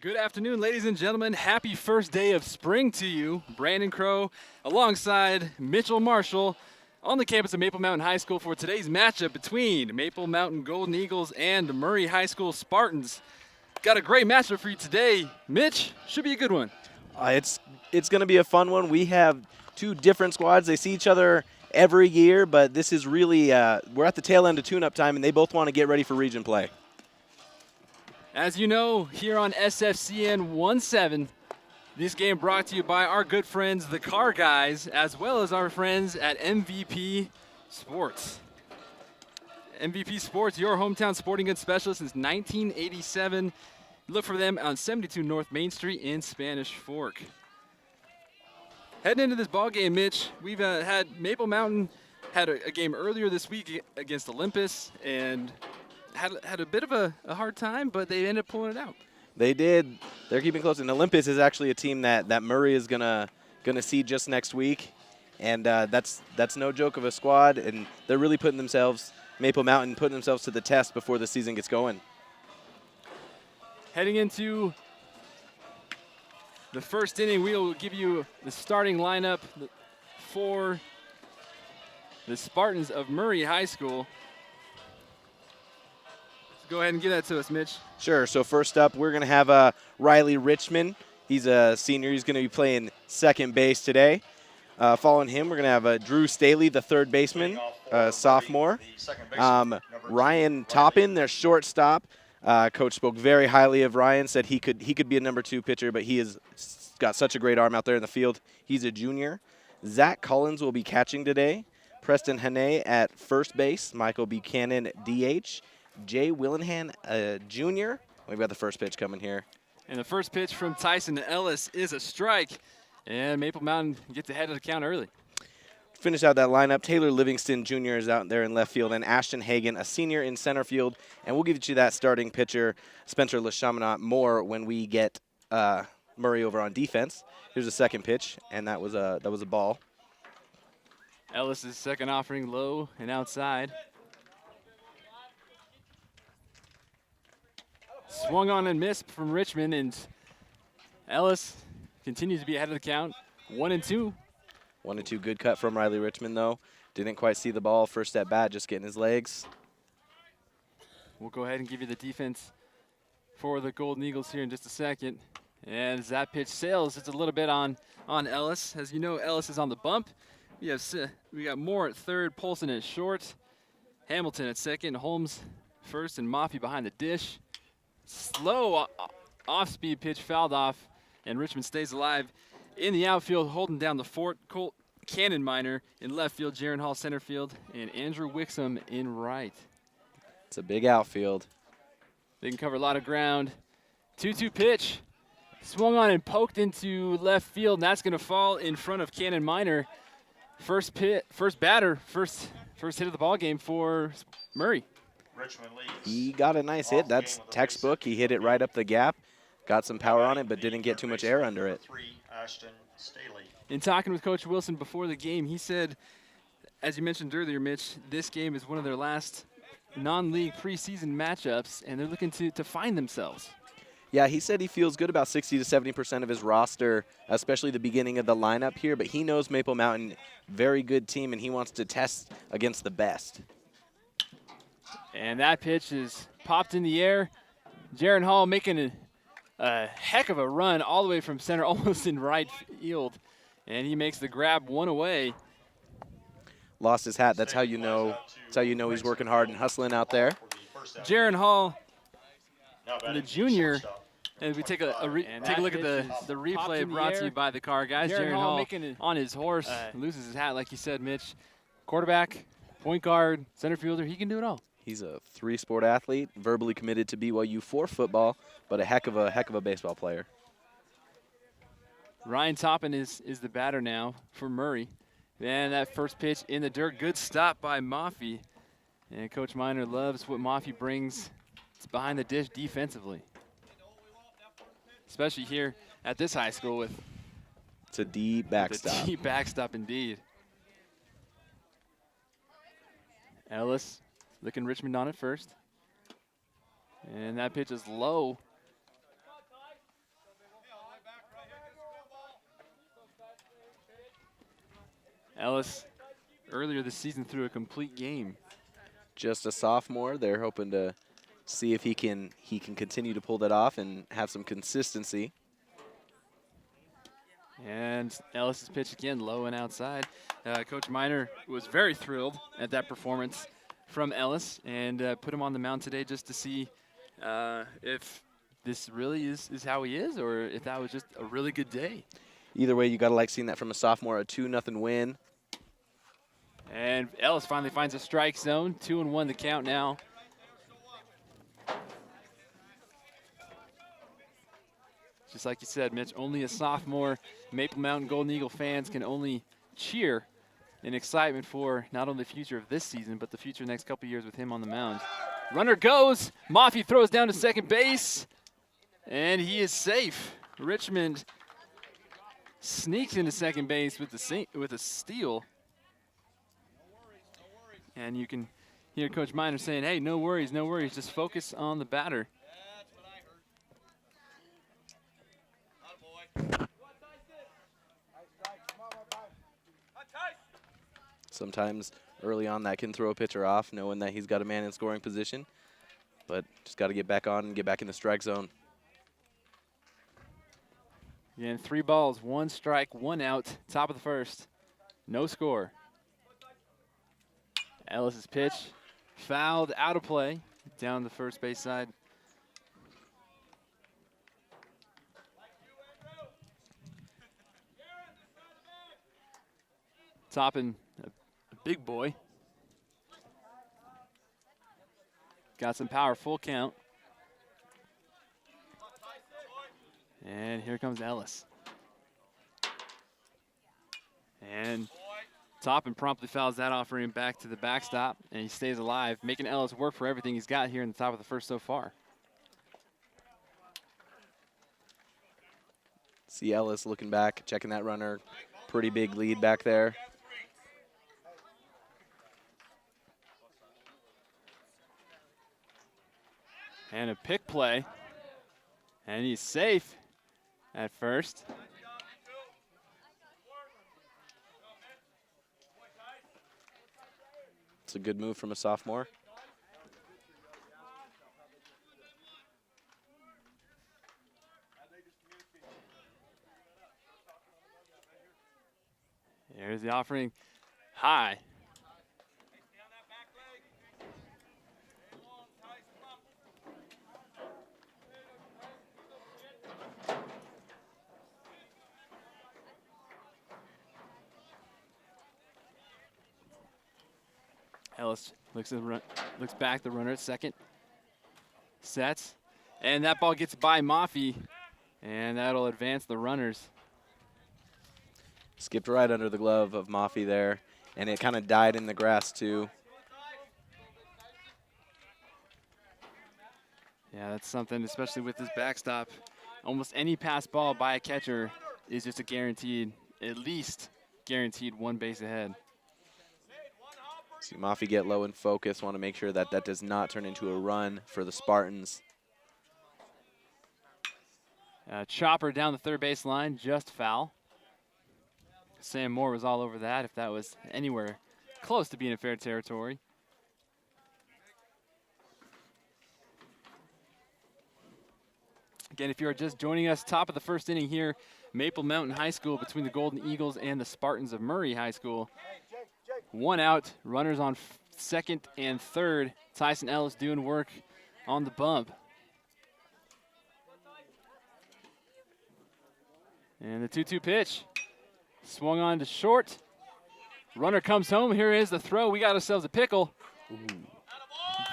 Good afternoon, ladies and gentlemen. Happy first day of spring to you. Brandon Crow alongside Mitchell Marshall on the campus of Maple Mountain High School for today's matchup between Maple Mountain Golden Eagles and Murray High School Spartans. Got a great matchup for you today. Mitch, should be a good one. It's going to be a fun one. We have two different squads. They see each other every year, but this is really we're at the tail end of tune-up time, and they both want to get ready for region play. As you know, here on SFCN 17, this game brought to you by our good friends, the Car Guys, as well as our friends at MVP Sports. MVP Sports, your hometown sporting goods specialist since 1987. Look for them on 72 North Main Street in Spanish Fork. Heading into this ball game, Mitch, we've had Maple Mountain had a game earlier this week against Olympus and had a bit of a hard time, but they ended up pulling it out. They did. They're keeping close. And Olympus is actually a team that Murray is gonna see just next week, and that's no joke of a squad. And they're really putting themselves, Maple Mountain, putting themselves to the test before the season gets going. Heading into the first inning, we'll give you the starting lineup for the Spartans of Murray High School. Go ahead and give that to us, Mitch. Sure. So first up, we're going to have Riley Richmond. He's a senior. He's going to be playing second base today. Following him, we're going to have Drew Staley, the third baseman, sophomore. Ryan Toppin, their shortstop. Coach spoke very highly of Ryan, said he could be a number 2 pitcher, but he has got such a great arm out there in the field. He's a junior. Zach Collins will be catching today. Preston Hane at first base. Michael Buchanan, DH. Jay Willenhan, junior. We've got the first pitch coming here. And the first pitch from Tyson Ellis is a strike. And Maple Mountain gets ahead of the count early. Finish out that lineup. Taylor Livingston, junior, is out there in left field, and Ashton Hagan, a senior, in center field. And we'll give you that starting pitcher, Spencer LeChaminat, more when we get Murray over on defense. Here's a second pitch, and that was a ball. Ellis' second offering low and outside. Swung on and missed from Richmond, and Ellis continues to be ahead of the count, 1-2. 1-2, good cut from Riley Richmond, though. Didn't quite see the ball first at bat, just getting his legs. We'll go ahead and give you the defense for the Golden Eagles here in just a second. And as that pitch sails, it's a little bit on Ellis. As you know, Ellis is on the bump. We got Moore at third, Polson at short, Hamilton at second, Holmes first, and Maffey behind the dish. Slow off-speed pitch fouled off, and Richmond stays alive in the outfield, holding down the fort. Colt Cannon Minor in left field, Jaron Hall center field, and Andrew Wixom in right. It's a big outfield. They can cover a lot of ground. 2-2 pitch. Swung on and poked into left field, and that's going to fall in front of Cannon Minor. First batter, first hit of the ball game for Murray. He got a nice hit. That's textbook. He hit it right up the gap. Got some power on it, but didn't get too much air under it. In talking with Coach Wilson before the game, he said, as you mentioned earlier, Mitch, this game is one of their last non-league preseason matchups, and they're looking to find themselves. Yeah, he said he feels good about 60 to 70% of his roster, especially the beginning of the lineup here, but he knows Maple Mountain, very good team, and he wants to test against the best. And that pitch is popped in the air. Jaron Hall making a heck of a run all the way from center, almost in right field. And he makes the grab one away. Lost his hat. That's how you know. That's how you know he's working hard and hustling out there. Jaron Hall, the junior. And we take a look at the replay brought to you by the Car Guys. Jaron Hall on his horse, loses his hat, like you said, Mitch. Quarterback, point guard, center fielder, he can do it all. He's a 3-sport athlete, verbally committed to BYU for football, but a heck of a baseball player. Ryan Toppin is the batter now for Murray. And that first pitch in the dirt, good stop by Maffey. And Coach Minor loves what Maffey brings behind the dish defensively. Especially here at this high school with it's a deep backstop. A deep backstop indeed. Ellis looking Richmond on it first. And that pitch is low. Ellis earlier this season threw a complete game. Just a sophomore. They're hoping to see if he can continue to pull that off and have some consistency. And Ellis's pitch again, low and outside. Coach Miner was very thrilled at that performance from Ellis and put him on the mound today just to see if this really is how he is or if that was just a really good day. Either way, you got to like seeing that from a sophomore, a 2-0 win. And Ellis finally finds a strike zone. 2-1 the count now. Just like you said, Mitch, only a sophomore. Maple Mountain Golden Eagle fans can only cheer in excitement for not only the future of this season, but the future next couple years with him on the mound. Runner goes. Mafi throws down to second base, and he is safe. Richmond sneaks into second base with a steal. And you can hear Coach Miner saying, hey, no worries, no worries. Just focus on the batter. Sometimes early on that can throw a pitcher off, knowing that he's got a man in scoring position. But just got to get back on and get back in the strike zone. Again, 3 balls, 1 strike, 1 out. Top of the first. No score. Ellis's pitch fouled out of play down the first base side. Toppin, a big boy. Got some power, full count. And here comes Ellis. And Toppin promptly fouls that offering back to the backstop, and he stays alive, making Ellis work for everything he's got here in the top of the first so far. See Ellis looking back, checking that runner. Pretty big lead back there. And a pick play. And he's safe at first. It's a good move from a sophomore. Here's the offering. High. Ellis looks back at the runner at second. Sets. And that ball gets by Mafi. And that'll advance the runners. Skipped right under the glove of Mafi there. And it kind of died in the grass too. Yeah, that's something, especially with this backstop. Almost any pass ball by a catcher is just a guaranteed, at least guaranteed 1 base ahead. See Mafi get low and focus. Want to make sure that that does not turn into a run for the Spartans. Chopper down the third base line, just foul. Sam Moore was all over that if that was anywhere close to being in fair territory. Again, if you're just joining us, top of the first inning here, Maple Mountain High School between the Golden Eagles and the Spartans of Murray High School. 1 out, runners on second and third. Tyson Ellis doing work on the bump. And the 2-2 pitch. Swung on to short. Runner comes home. Here is the throw. We got ourselves a pickle. Ooh.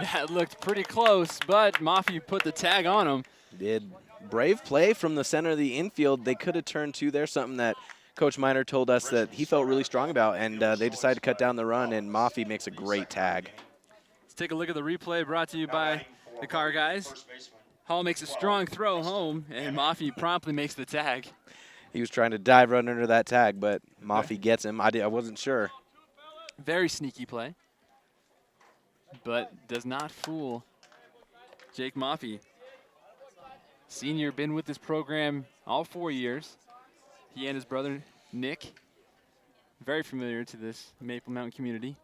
That looked pretty close, but Mafi put the tag on him. Did. Brave play from the center of the infield. They could have turned to there, something that Coach Miner told us that he felt really strong about, and they decided to cut down the run, and Mafi makes a great tag. Let's take a look at the replay brought to you by the Car Guys. Hall makes a strong throw home, and Mafi promptly makes the tag. He was trying to dive run under that tag, but Mafi gets him. I wasn't sure. Very sneaky play, but does not fool Jake Mafi. Senior, been with this program all 4 years. He and his brother, Nick. very familiar to this Maple Mountain community.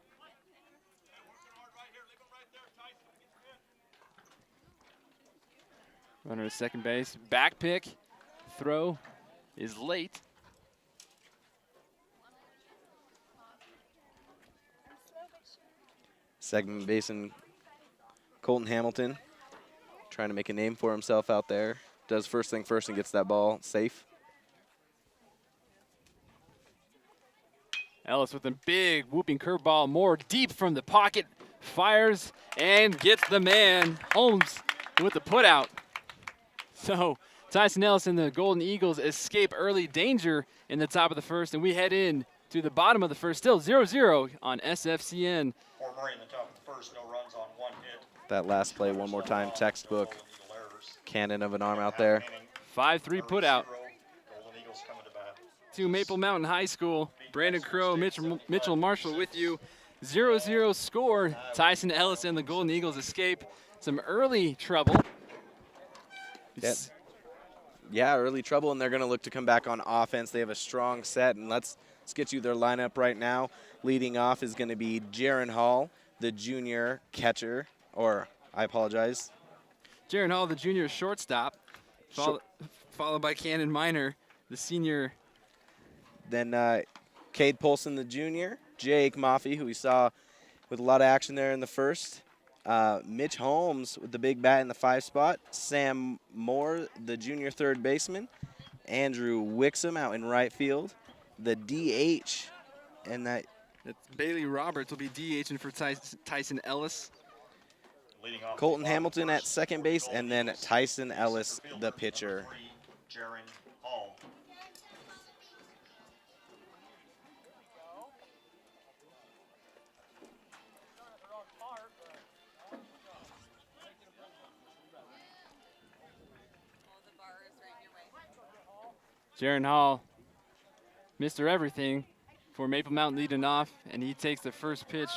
Runner to second base, back pick, throw is late. Second baseman Colton Hamilton trying to make a name for himself out there. Does first thing first and gets that ball safe. Ellis with a big whooping curveball, more deep from the pocket, fires and gets the man. Holmes with the putout. So Tyson Ellis and the Golden Eagles escape early danger in the top of the first, and we head in to the bottom of the first, still 0-0 on SFCN. Fort Murray in the top of the first, no runs on one hit. That last play one more time, textbook. Cannon of an arm out there. 5-3 putout Golden Eagles coming to bat. to Maple Mountain High School. Brandon Crow, Mitchell Marshall with you. 0-0 score. Tyson Ellis and the Golden Eagles escape some early trouble. Yeah, early trouble, and they're going to look to come back on offense. They have a strong set, and let's get you their lineup right now. Leading off is going to be Jaron Hall, the junior catcher, or I apologize. Jaron Hall, the junior shortstop, followed by Cannon Miner, the senior. Then Cade Polson, the junior. Jake Maffey, who we saw with a lot of action there in the first. Mitch Holmes with the big bat in the 5 spot. Sam Moore, the junior third baseman. Andrew Wixom out in right field. The DH, and that's Bailey Roberts will be DHing for Tyson Ellis. Colton Hamilton at second base, and then Tyson Ellis, the pitcher. Jaron Hall. Jaron Hall, Mr. Everything for Maple Mountain leading off, and he takes the first pitch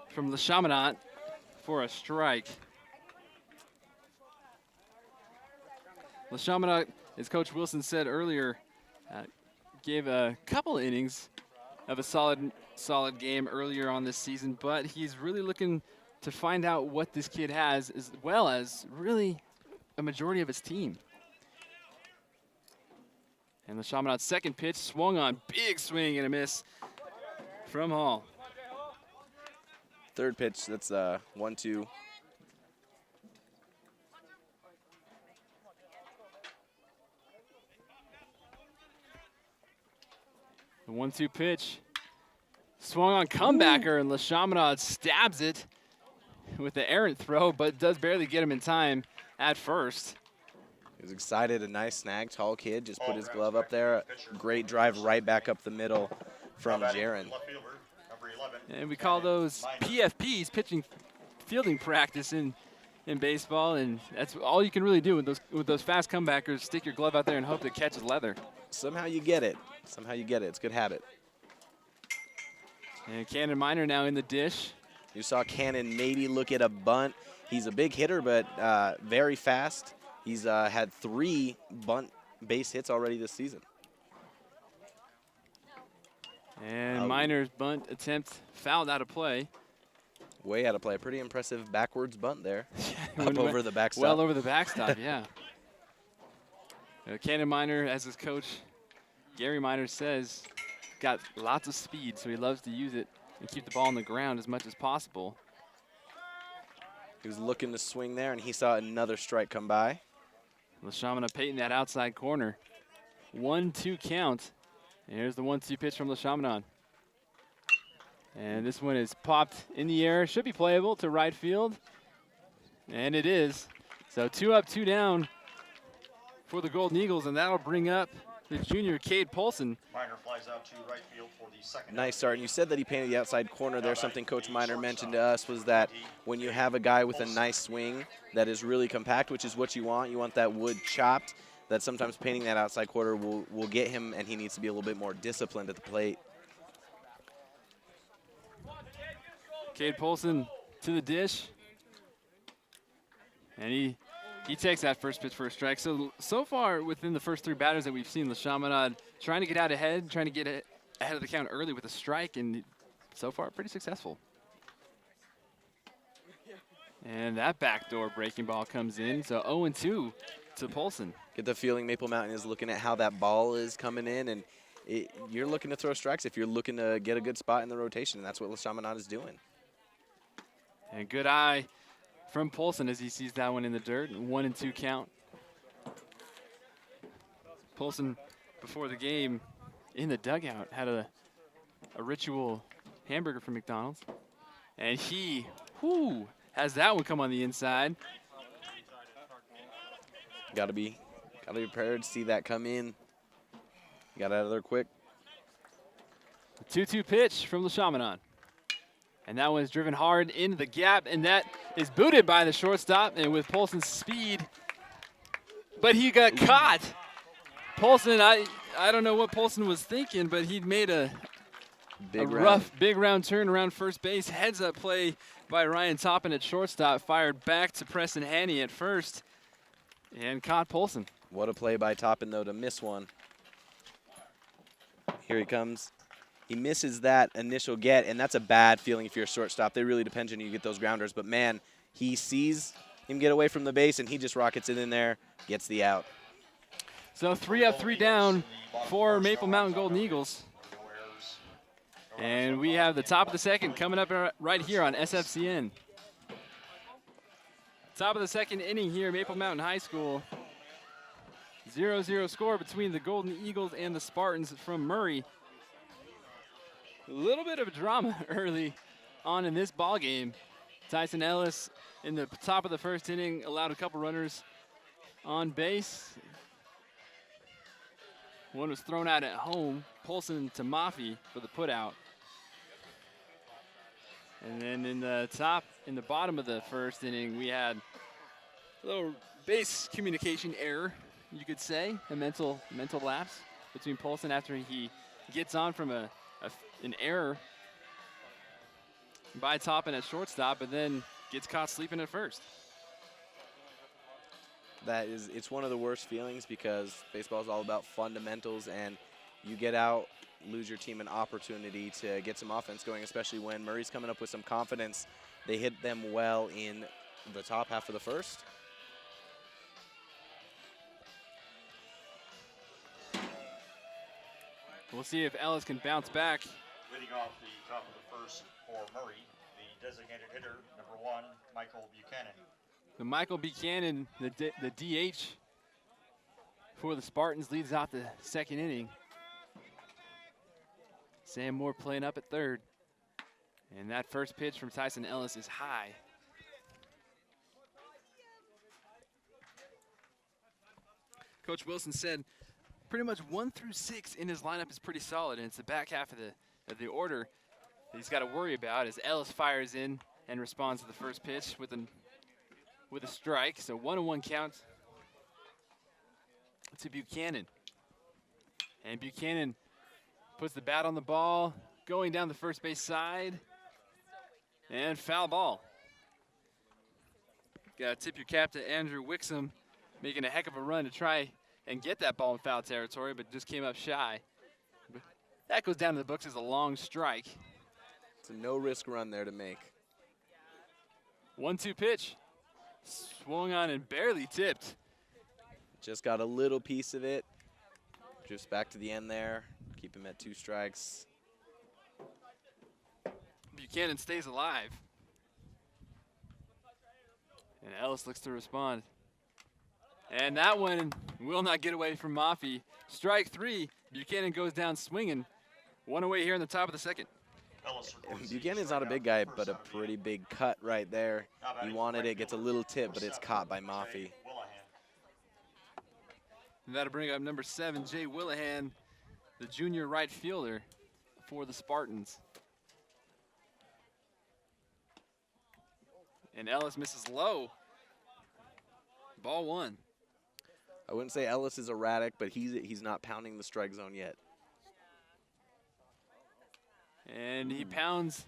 from LeChaminade for a strike. LeChaminade, as Coach Wilson said earlier, gave a couple innings of a solid game earlier on this season, but he's really looking to find out what this kid has, as well as really a majority of his team. And LeChaminade's second pitch swung on, big swing and a miss from Hall. Third pitch, that's 1-2. The 1-2 pitch swung on comebacker, and LeChaminade stabs it with the errant throw, but does barely get him in time at first. He was excited, a nice snag, tall kid, just put his glove up there. Great drive right back up the middle from Jaron. And we call those PFPs, pitching fielding practice in baseball, and that's all you can really do with those fast comebackers. Stick your glove out there and hope it catches leather. Somehow you get it. Somehow you get it. It's a good habit. And Cannon Miner now in the dish. You saw Cannon maybe look at a bunt. He's a big hitter, but very fast. He's had 3 bunt base hits already this season. And Miner's bunt attempt fouled out of play. Way out of play. Pretty impressive backwards bunt there. Up over the backstop. Well over the backstop, yeah. Cannon Miner, as his coach, Gary Miner says, got lots of speed, so he loves to use it and keep the ball on the ground as much as possible. He was looking to swing there, and he saw another strike come by. LeChaminade Peyton that outside corner. 1-2 count. And here's the 1-2 pitch from LeChaminade. And this one is popped in the air. Should be playable to right field. And it is. So 2 up, 2 down for the Golden Eagles, and that'll bring up the junior Cade Polson. Miner flies out to right field for the second. Nice start. And you said that he painted the outside corner there. Something Coach Miner mentioned to us was that when you have a guy with a nice swing that is really compact, which is what you want that wood chopped, that sometimes painting that outside corner will get him, and he needs to be a little bit more disciplined at the plate. Cade Polson to the dish. And he takes that first pitch for a strike. So far within the first 3 batters that we've seen, LeChaminade trying to get out ahead, trying to get ahead of the count early with a strike, and so far pretty successful. And that backdoor breaking ball comes in, so 0-2 to Polson. Get the feeling Maple Mountain is looking at how that ball is coming in, and you're looking to throw strikes if you're looking to get a good spot in the rotation, and that's what LaChaminade is doing. And good eye from Polson as he sees that one in the dirt. 1-2 count. Polson, before the game, in the dugout, had a ritual hamburger from McDonald's. And he, has that one come on the inside. Got to be prepared to see that come in. Got out of there quick. 2-2 pitch from LaChaminade. And that one is driven hard into the gap, and that is booted by the shortstop, and with Polson's speed. But he got caught. Polson, I don't know what Polson was thinking, but he'd made a rough, big round turn around first base. Heads up play by Ryan Toppin at shortstop, fired back to Preston Haney at first, and caught Polson. What a play by Toppin, though, to miss one. Here he comes. He misses that initial get, and that's a bad feeling if you're a shortstop. They really depend on you to get those grounders. But, man, he sees him get away from the base, and he just rockets it in there, gets the out. So 3 up, 3 down for Maple Mountain Golden Eagles. And we have the top of the second coming up right here on SFCN. Top of the second inning here, Maple Mountain High School. 0-0 score between the Golden Eagles and the Spartans from Murray. A little bit of drama early on in this ball game. Tyson Ellis in the top of the first inning allowed a couple runners on base. One was thrown out at home. Polson to Maffey for the putout. And then in the bottom of the first inning, we had a little base communication error, you could say, a mental lapse between Polson after he gets on from an error by Toppin at shortstop, but then gets caught sleeping at first. It's one of the worst feelings because baseball is all about fundamentals, and you get out, lose your team an opportunity to get some offense going, especially when Murray's coming up with some confidence. They hit them well in the top half of the first. We'll see if Ellis can bounce back. Leading off the top of the first for Murray, the designated hitter, number 1, Michael Buchanan. The Michael Buchanan, the DH for the Spartans, leads out the second inning. Sam Moore playing up at third. And that first pitch from Tyson Ellis is high. Coach Wilson said pretty much 1 through 6 in his lineup is pretty solid, and it's the back half of the order that he's got to worry about as Ellis fires in and responds to the first pitch with a strike. So 1-1 count to Buchanan. And Buchanan puts the bat on the ball, going down the first base side, and foul ball. Got to tip your cap to Andrew Wixom, making a heck of a run to try and get that ball in foul territory, but just came up shy. But that goes down to the books as a long strike. It's a no-risk run there to make. 1-2 pitch. Swung on and barely tipped. Just got a little piece of it. Just back to the end there. Keep him at 2 strikes. Buchanan stays alive. And Ellis looks to respond. And that one will not get away from Maffey. Strike 3. Buchanan goes down swinging. 1 away here in the top of the second. Buchanan's not a big guy, but a pretty big cut right there. He wanted it, gets a little tip, but it's caught by Maffey. And that'll bring up number 7, Jay Willahan, the junior right fielder for the Spartans. And Ellis misses low. Ball 1. I wouldn't say Ellis is erratic, but he's not pounding the strike zone yet. And he pounds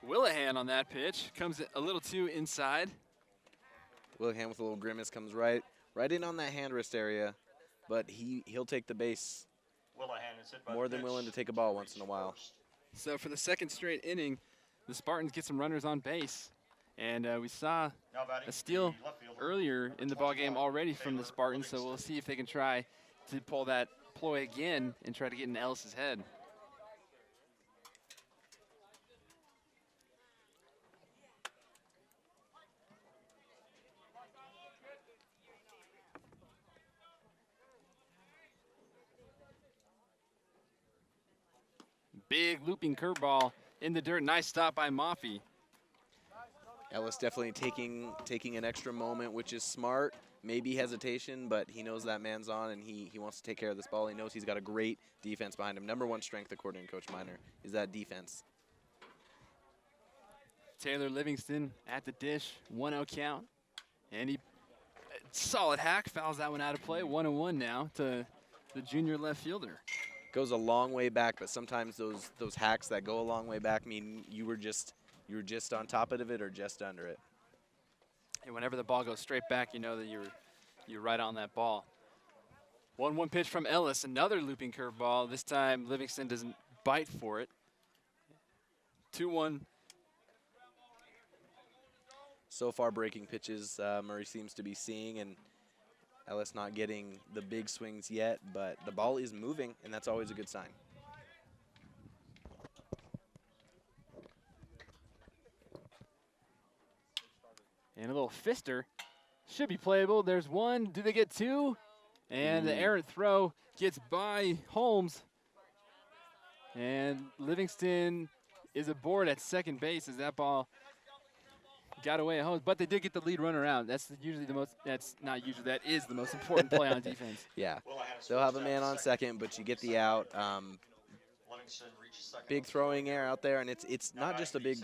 Willahan on that pitch. Comes a little too inside. Willahan with a little grimace comes right in on that hand wrist area, but he'll take the base Willahan is hit by more the than pitch. willing to take a ball once in a while. So for the second straight inning, the Spartans get some runners on base. And we saw Now batting a steal the left fielder, earlier number in the ball game 21, already from the Taylor Spartans, so we'll Livingston. see if they can try to pull that ploy again and try to get in Ellis's head. Big looping curveball in the dirt. Nice stop by Mafi. Ellis definitely taking an extra moment, which is smart. Maybe hesitation, but he knows that man's on, and he wants to take care of this ball. He knows he's got a great defense behind him. Number one strength, according to Coach Miner, is that defense. Taylor Livingston at the dish, 1-0 count. And he, solid hack, fouls that one out of play. 1-1 now to the junior left fielder. Goes a long way back, but sometimes those hacks that go a long way back mean you were just on top of it or just under it. And whenever the ball goes straight back, you know that you're right on that ball. 1-1 pitch from Ellis, another looping curveball. This time Livingston doesn't bite for it. 2-1. So far, breaking pitches Murray seems to be seeing, and Ellis not getting the big swings yet, but the ball is moving, and that's always a good sign. And a little fister should be playable. There's one. Do they get two? And the errant throw gets by Holmes. And Livingston is aboard at second base as that ball got away at Holmes. But they did get the lead runner out. That's usually the most, that's not usually, that is the most important play on defense. Yeah, Willahan is they'll have a first man down, on second, but you get the out. Livingston reaches second. Big throwing air out there, and it's not just a big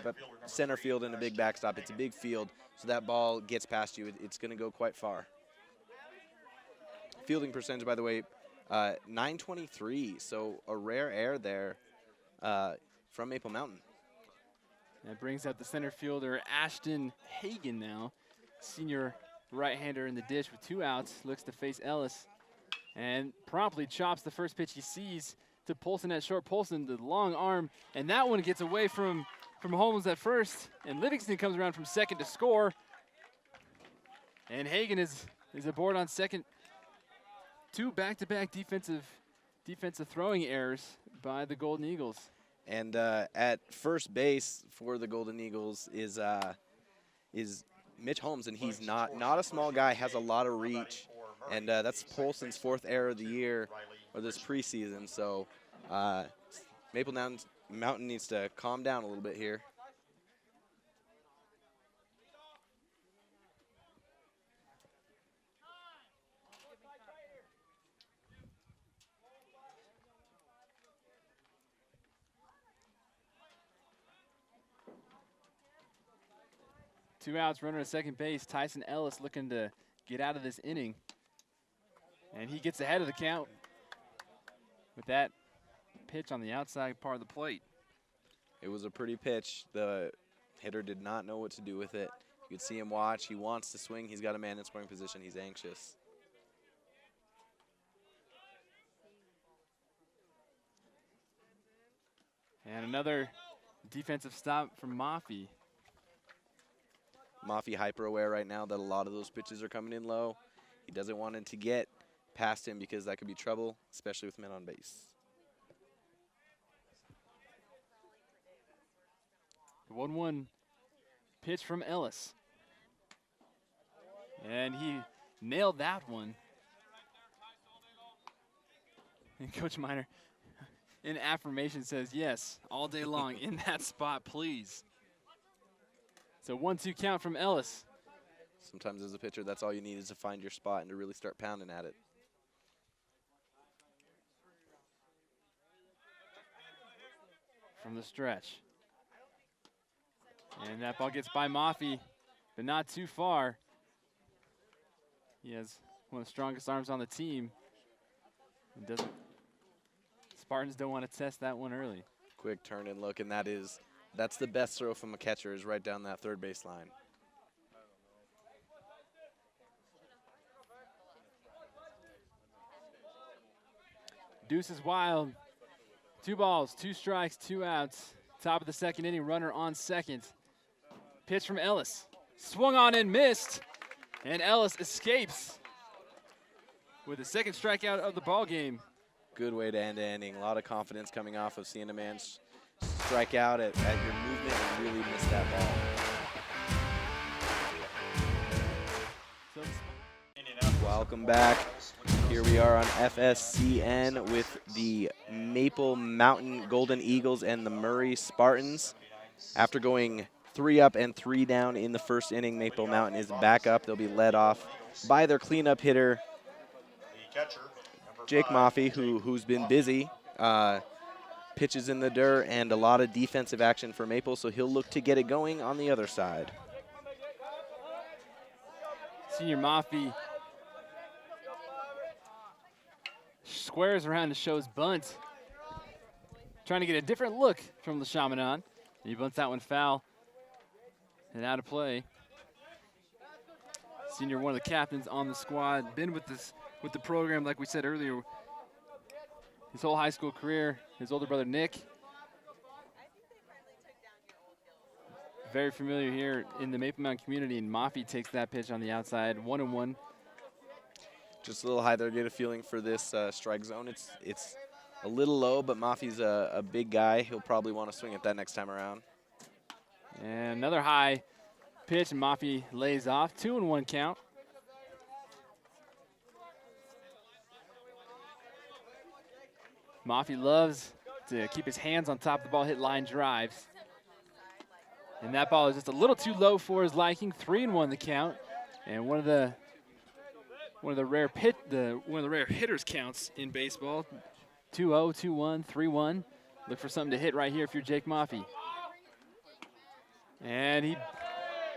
center field and a big backstop. It's a big field, so that ball gets past you. It's going to go quite far. Fielding percentage, by the way, 923, so a rare air there from Maple Mountain. That brings up the center fielder, Ashton Hagan now. Senior right-hander in the dish with 2 outs. Looks to face Ellis. And promptly chops the first pitch he sees to Polson at short. Polson, the long arm, and that one gets away from Holmes at first. And Livingston comes around from second to score. And Hagan is aboard on second. 2 back-to-back defensive throwing errors by the Golden Eagles. And at first base for the Golden Eagles is Mitch Holmes, and he's not a small guy, has a lot of reach, and that's Polson's 4th error of the year or this preseason. So Maple Mountain needs to calm down a little bit here. Two outs, runner at second base. Tyson Ellis looking to get out of this inning. And he gets ahead of the count with that pitch on the outside part of the plate. It was a pretty pitch. The hitter did not know what to do with it. You could see him watch. He wants to swing. He's got a man in scoring position. He's anxious. And another defensive stop from Mafi. Mafi hyper aware right now that a lot of those pitches are coming in low. He doesn't want it to get past him because that could be trouble, especially with men on base. The 1-1 pitch from Ellis. And he nailed that one. And Coach Miner, in affirmation, says, yes, all day long, in that spot, please. So 1-2 count from Ellis. Sometimes as a pitcher, that's all you need is to find your spot and to really start pounding at it. From the stretch. And that ball gets by Mafi, but not too far. He has one of the strongest arms on the team. Spartans don't want to test that one early. Quick turn and look, and that's the best throw from a catcher, is right down that third base line. Deuce is wild. 2 balls, 2 strikes, 2 outs. Top of the second inning, runner on second. Pitch from Ellis. Swung on and missed. And Ellis escapes with the second strikeout of the ball game. Good way to end the inning. A lot of confidence coming off of seeing a man strike out at your movement and really miss that ball. Welcome back. Here we are on FSCN with the Maple Mountain Golden Eagles and the Murray Spartans. After going 3 up and 3 down in the first inning, Maple Mountain is back up. They'll be led off by their cleanup hitter, Jake Maffey, who's been busy. Pitches in the dirt and a lot of defensive action for Maple, so he'll look to get it going on the other side. Senior Maffey squares around to show his bunt. Trying to get a different look from the Chaminade. He bunts that one foul and out of play. Senior, one of the captains on the squad, been with the program, like we said earlier, his whole high school career. His older brother Nick, very familiar here in the Maple Mountain community, and Maffey takes that pitch on the outside, 1-1. Just a little high there. Get a feeling for this strike zone. It's a little low, but Maffey's a big guy. He'll probably want to swing at that next time around. And another high pitch, and Maffey lays off. 2-1 count. Maffey loves to keep his hands on top of the ball, hit line drives. And that ball is just a little too low for his liking. 3-1 the count. And one of the rare hitters counts in baseball. 2-0, 2-1, 3-1. Look for something to hit right here if you're Jake Maffey. And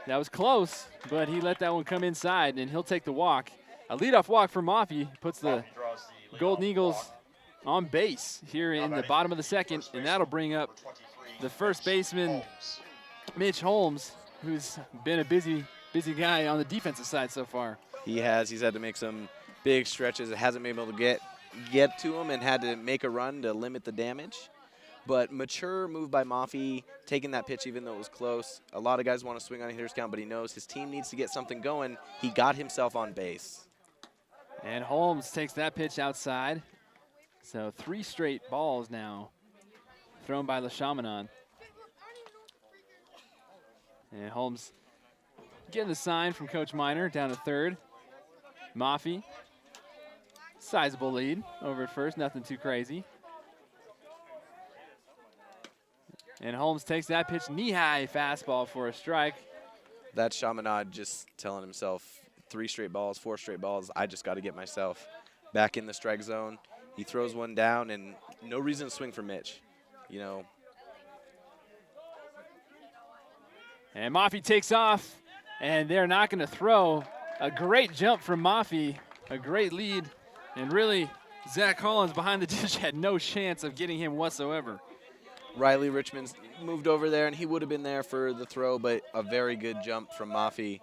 that was close, but he let that one come inside, and he'll take the walk. A leadoff walk for Maffey puts the Golden Eagles on base here in the bottom of the second, and that'll bring up the first baseman, Mitch Holmes, who's been a busy guy on the defensive side so far. He has. He's had to make some big stretches. It hasn't been able to get to him and had to make a run to limit the damage. But mature move by Maffey, taking that pitch even though it was close. A lot of guys want to swing on a hitter's count, but he knows his team needs to get something going. He got himself on base. And Holmes takes that pitch outside. So 3 straight balls now thrown by Le Chaminade. And Holmes getting the sign from Coach Miner down to third. Maffey, sizable lead over at first, nothing too crazy. And Holmes takes that pitch, knee-high fastball for a strike. That's Chaminade just telling himself 3 straight balls, 4 straight balls. I just got to get myself back in the strike zone. He throws one down, and no reason to swing for Mitch, you know. And Maffey takes off, and they're not going to throw. A great jump from Maffey, a great lead, and really Zach Collins behind the dish had no chance of getting him whatsoever. Riley Richmond's moved over there, and he would have been there for the throw, but a very good jump from Maffey.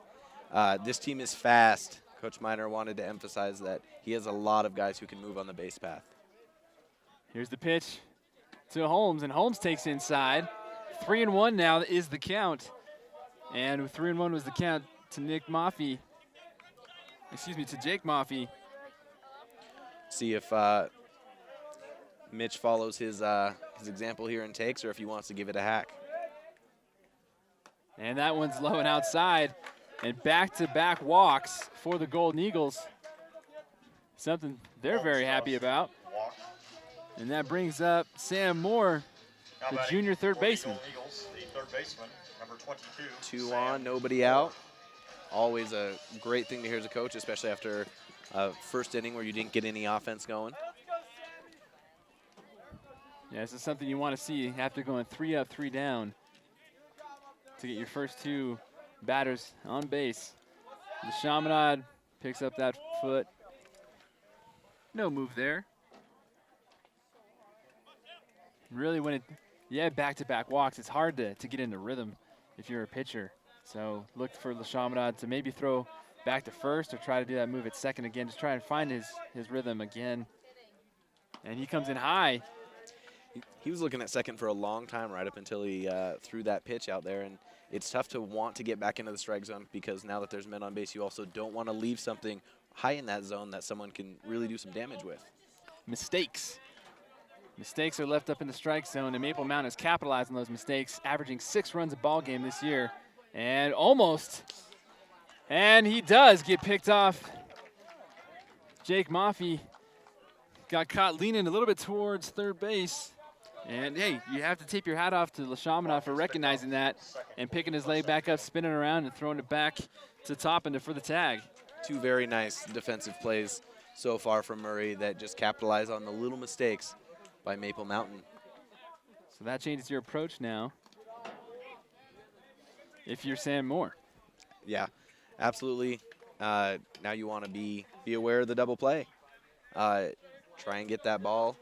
This team is fast. Coach Miner wanted to emphasize that he has a lot of guys who can move on the base path. Here's the pitch to Holmes, and Holmes takes inside. 3-1 now is the count. And 3-1 was the count to Jake Maffey. See if Mitch follows his example here and takes, or if he wants to give it a hack. And that one's low and outside. And back-to-back walks for the Golden Eagles. Something they're very happy about. And that brings up Sam Moore, the junior third baseman. The third baseman, number 22. 2 on, nobody out. Always a great thing to hear as a coach, especially after first inning where you didn't get any offense going. Yeah, this is something you want to see after going 3 up, 3 down to get your first 2 batters on base. The Chaminade picks up that foot. No move there. Really, when back-to-back walks, it's hard to get into rhythm if you're a pitcher. So look for Le Chaminade to maybe throw back to first or try to do that move at second again. Just try and find his rhythm again. And he comes in high. He was looking at second for a long time right up until he threw that pitch out there. And it's tough to want to get back into the strike zone because now that there's men on base, you also don't want to leave something high in that zone that someone can really do some damage with. Mistakes. Mistakes are left up in the strike zone, and Maple Mountain has capitalized on those mistakes, averaging 6 runs a ball game this year. And almost. And he does get picked off. Jake Maffey got caught leaning a little bit towards third base. And, hey, you have to tip your hat off to LaChaminade for recognizing that and picking his leg back up, spinning around, and throwing it back to Toppin for the tag. 2 very nice defensive plays so far from Murray that just capitalize on the little mistakes by Maple Mountain. So that changes your approach now if you're Sam Moore. Yeah, absolutely. Now you want to be aware of the double play. Try and get that ball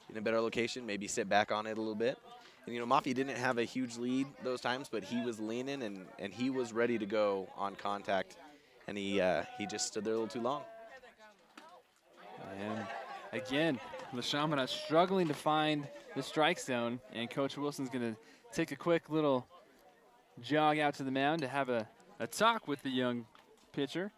in a better location, maybe sit back on it a little bit. And, you know, Maffey didn't have a huge lead those times, but he was leaning and he was ready to go on contact. And he just stood there a little too long. And again, LaChaminade struggling to find the strike zone, and Coach Wilson's going to take a quick little jog out to the mound to have a talk with the young pitcher.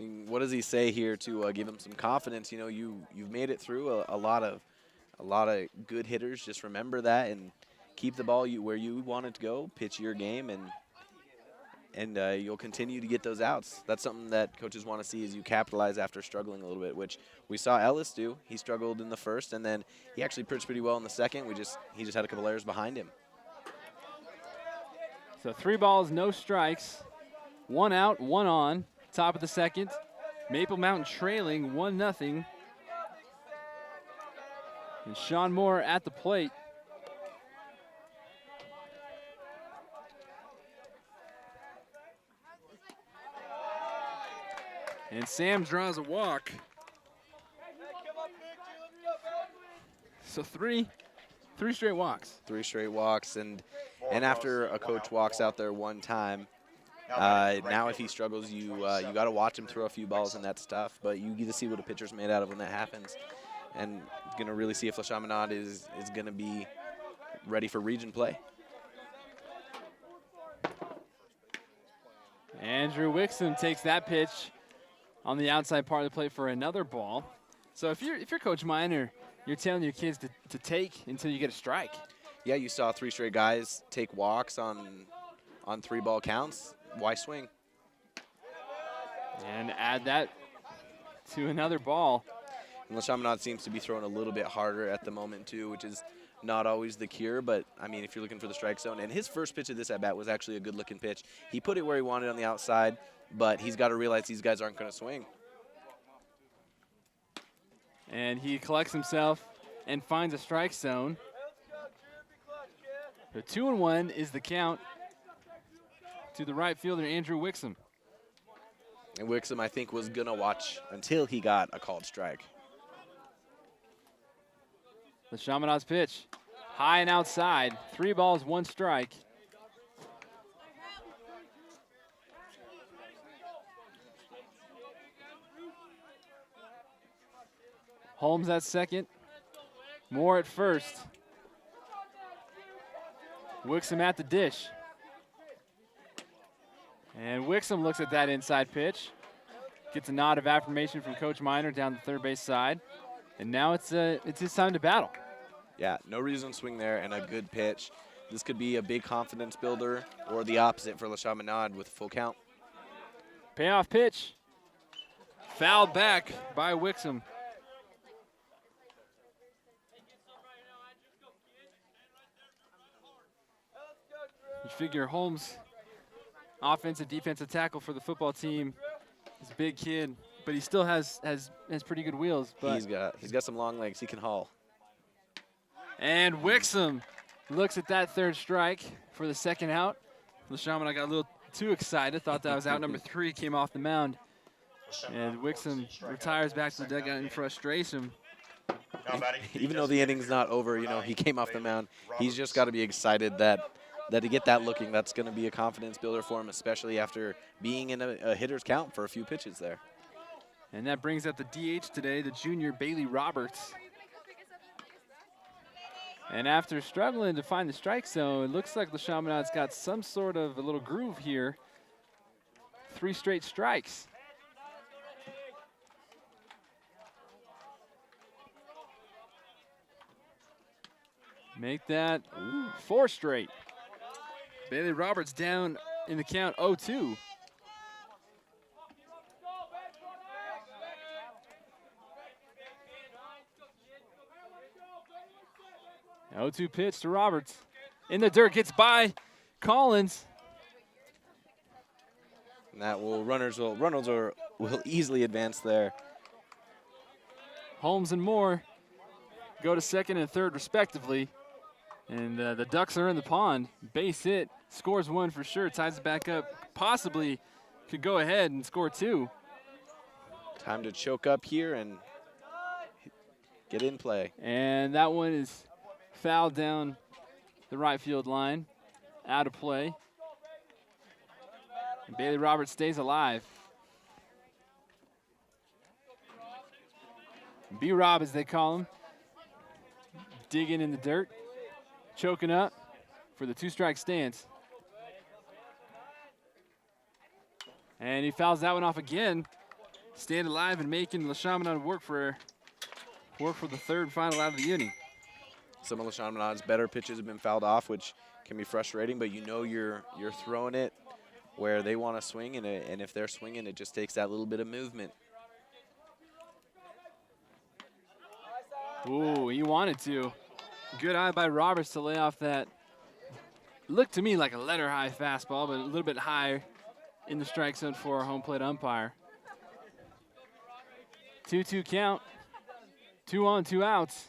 I mean, what does he say here to give him some confidence? You know, you've made it through a lot of good hitters. Just remember that and keep the ball where you want it to go. Pitch your game, and you'll continue to get those outs. That's something that coaches want to see is you capitalize after struggling a little bit, which we saw Ellis do. He struggled in the first, and then he actually pitched pretty well in the second. He just had a couple errors behind him. So 3 balls, no strikes, 1 out, 1 on. Top of the second. Maple Mountain trailing 1-0. And Sean Moore at the plate. And Sam draws a walk. So three straight walks. 3 straight walks, and after a coach walks out there one time, now if he struggles, you got to watch him throw a few balls, and that's tough. But you get to see what a pitcher's made out of when that happens, and going to really see if LaChaminade is going to be ready for region play. Andrew Wixom takes that pitch on the outside part of the plate for another ball. So if you're Coach Miner, you're telling your kids to take until you get a strike. Yeah, you saw 3 straight guys take walks on 3-ball counts. Why swing? And add that to another ball. And LaChaminade seems to be throwing a little bit harder at the moment too, which is not always the cure, but I mean, if you're looking for the strike zone, and his first pitch of this at-bat was actually a good-looking pitch. He put it where he wanted on the outside, but he's got to realize these guys aren't going to swing. And he collects himself and finds a strike zone. The 2-1 is the count to the right fielder, Andrew Wixom. And Wixom, I think, was going to watch until he got a called strike. LaChaminade's pitch, high and outside. 3 balls, 1 strike. Holmes at second. Moore at first. Wixom at the dish. And Wixom looks at that inside pitch. Gets a nod of affirmation from Coach Miner down the third base side. And now it's his time to battle. Yeah, no reason to swing there, and a good pitch. This could be a big confidence builder or the opposite for LaChaminade with full count. Payoff pitch. Fouled back by Wixom. You figure Holmes, offensive, defensive tackle for the football team. He's a big kid, but he still has pretty good wheels. But He's got some long legs. He can haul. And Wixom looks at that third strike for the second out. LaChaminade got a little too excited, thought that was out number 3, came off the mound. And Wixom retires back to the dugout in frustration. Even though the inning's not over, you know, he came off the mound. He's just got to be excited that to get that looking, that's going to be a confidence builder for him, especially after being in a hitter's count for a few pitches there. And that brings up the DH today, the junior Bailey Roberts. And after struggling to find the strike zone, it looks like LeChaminade's got some sort of a little groove here. 3 straight strikes. Make that 4 straight. Bailey Roberts down in the count 0-2. Oh, 0-2 pitch to Roberts. In the dirt, gets by Collins. And that will Reynolds will easily advance there. Holmes and Moore go to second and third respectively. And the Ducks are in the pond. Base hit, scores 1 for sure, ties it back up. Possibly could go ahead and score 2. Time to choke up here and get in play. And that one is fouled down the right field line, out of play. And Bailey Roberts stays alive. B-Rob, as they call him, digging in the dirt, choking up for the 2-strike stance. And he fouls that one off again. Staying alive and making LeChaminade work for the 3rd and final out of the inning. Some of LeChaminade's better pitches have been fouled off, which can be frustrating, but you know you're throwing it where they want to swing, and if they're swinging, it just takes that little bit of movement. Ooh, he wanted to. Good eye by Roberts to lay off that. Looked to me like a letter high fastball, but a little bit higher in the strike zone for our home plate umpire. 2-2 count. 2 on, 2 outs.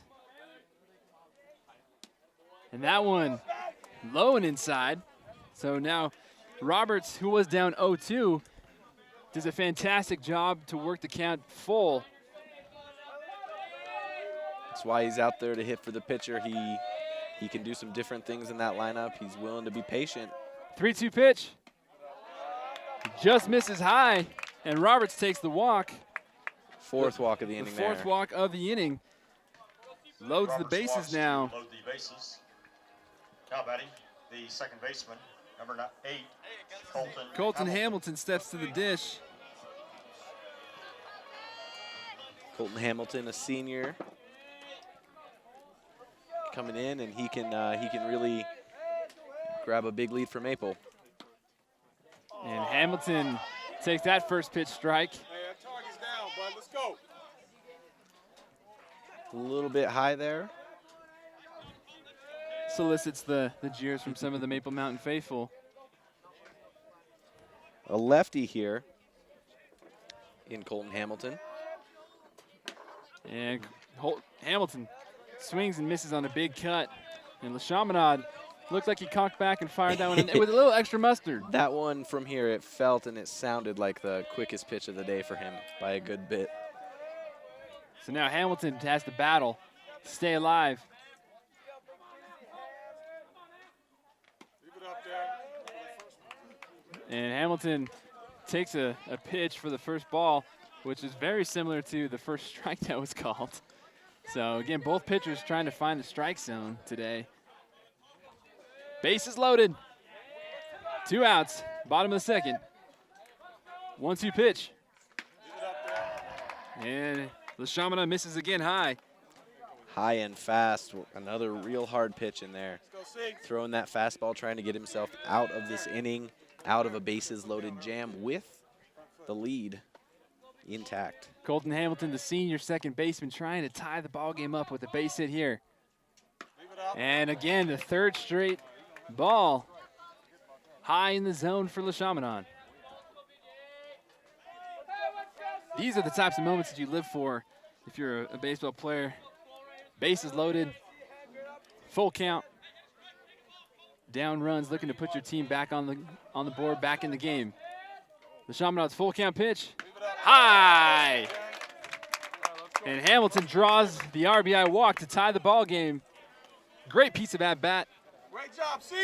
And that one low and inside. So now Roberts, who was down 0-2, does a fantastic job to work the count full. That's why he's out there to hit for the pitcher. He can do some different things in that lineup. He's willing to be patient. 3-2 pitch. Just misses high, and Roberts takes the walk. 4th walk of the inning there. The 4th walk of the inning. Loads the bases now. Load the bases. Now batting, the second baseman, number 8, Colton Hamilton steps to the dish. Colton Hamilton, a senior, coming in, and he can really grab a big lead for Maple. And Hamilton takes that first pitch strike. Hey, that target's down, bud. Let's go. A little bit high there. Solicits the jeers from some of the Maple Mountain faithful. A lefty here in Colton Hamilton. And Hamilton swings and misses on a big cut. And LeChaminade looked like he conked back and fired that one in with a little extra mustard. That one from here, it felt and it sounded like the quickest pitch of the day for him by a good bit. So now Hamilton has to battle to stay alive. And Hamilton takes a pitch for the first ball, which is very similar to the first strike that was called. So again, both pitchers trying to find the strike zone today. Bases loaded. 2 outs, bottom of the 2nd. 1-2 pitch. And LeChaminade misses again high. High and fast, another real hard pitch in there. Throwing that fastball, trying to get himself out of this inning, out of a bases loaded jam with the lead intact. Colton Hamilton, the senior second baseman, trying to tie the ball game up with a base hit here. And again, the 3rd straight ball high in the zone for LeChaminade. These are the types of moments that you live for if you're a baseball player. Bases loaded, full count, down runs, looking to put your team back on the board, back in the game. LeChaminade's full count pitch, high, and Hamilton draws the RBI walk to tie the ball game. Great piece of at bat. Great job, C.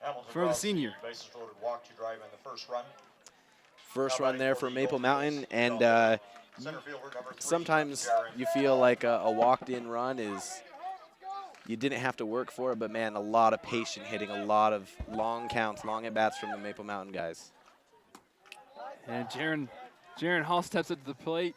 Hamilton For the draws senior. Bases loaded walk to drive in the first run. First run there for Maple Mountain, and Center fielder number 3, sometimes Jaron you feel like a walked-in run is, you didn't have to work for it, but man, a lot of patient hitting, a lot of long counts, long at-bats from the Maple Mountain guys. And Jaron Hall steps up to the plate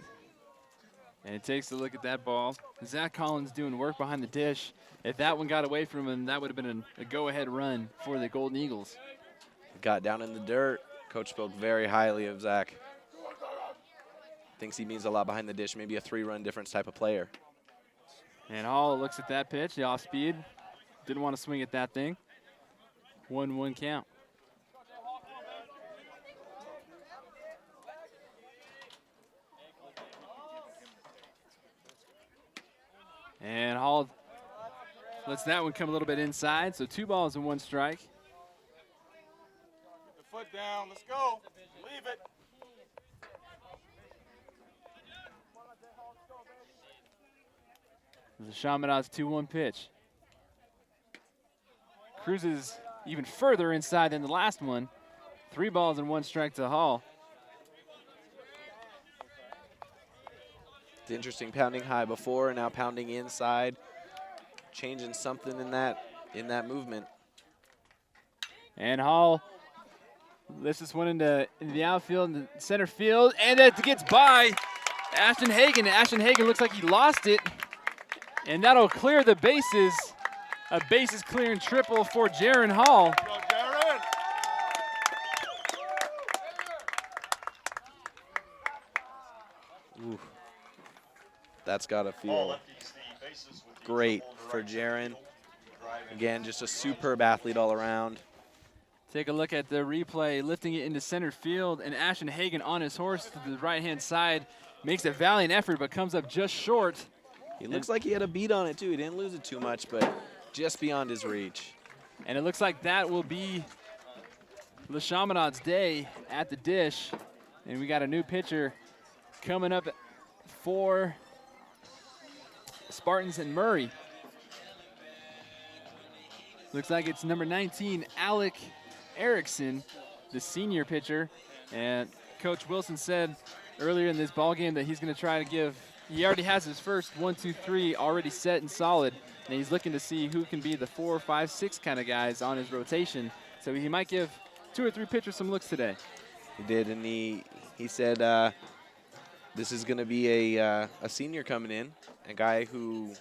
and takes a look at that ball. Zach Collins doing work behind the dish. If that one got away from him, that would have been a go-ahead run for the Golden Eagles. Got down in the dirt. Coach spoke very highly of Zach. Thinks he means a lot behind the dish, maybe a 3-run difference type of player. And Hall looks at that pitch, the off speed. Didn't want to swing at that thing. 1-1 count. And Hall lets that one come a little bit inside, so 2 balls and 1 strike. Get the foot down. Let's go. Leave it. The Chaminades 2-1 pitch. Cruises even further inside than the last one. 3 balls and 1 strike to Hall. It's interesting, pounding high before and now pounding inside, changing something in that movement. And Hall lifts this one into the outfield and the center field, and that gets by Ashton Hagen. Ashton Hagen looks like he lost it, and that'll clear the bases. A bases clearing triple for Jaron Hall. Go, Jaron. Ooh. That's got to Ball feel empties the bases with the great triple to for right Jaron. field. Drive in. Again, just a superb athlete all around. Take a look at the replay, lifting it into center field, and Ashton Hagen on his horse to the right-hand side makes a valiant effort, but comes up just short. He looks like he had a beat on it too. He didn't lose it too much, but just beyond his reach. And it looks like that will be the Chaminades' day at the dish. And we got a new pitcher coming up for Spartans and Murray. Looks like it's number 19, Alec Erickson, the senior pitcher. And Coach Wilson said earlier in this ball game that he's going to try to give, he already has his first 1, 2, 3 already set and solid. And he's looking to see who can be the 4, 5, 6 kind of guys on his rotation. So he might give 2 or 3 pitchers some looks today. He did, and he said this is going to be a senior coming in, a guy who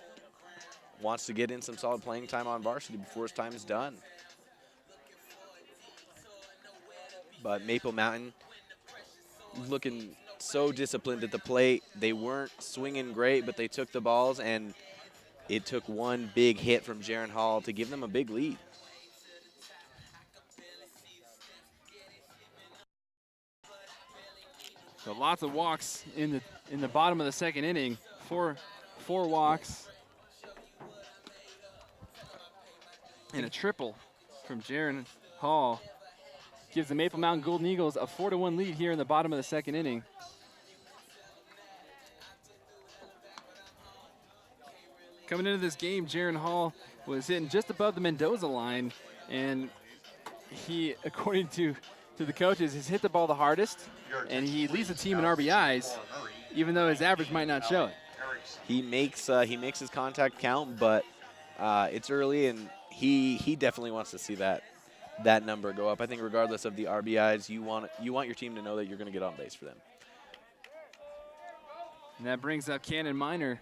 wants to get in some solid playing time on varsity before his time is done. But Maple Mountain looking so disciplined at the plate. They weren't swinging great, but they took the balls, and it took one big hit from Jaron Hall to give them a big lead. So lots of walks in the bottom of the second inning. Four walks and a triple from Jaron Hall gives the Maple Mountain Golden Eagles a 4-1 lead here in the bottom of the second inning. Coming into this game, Jaron Hall was hitting just above the Mendoza line, and he, according to the coaches, has hit the ball the hardest, and he leads the team in RBIs, even though his average might not show it. He makes his contact count, but it's early, and he definitely wants to see that number go up. I think regardless of the RBIs, you want your team to know that you're going to get on base for them. And that brings up Cannon Minor.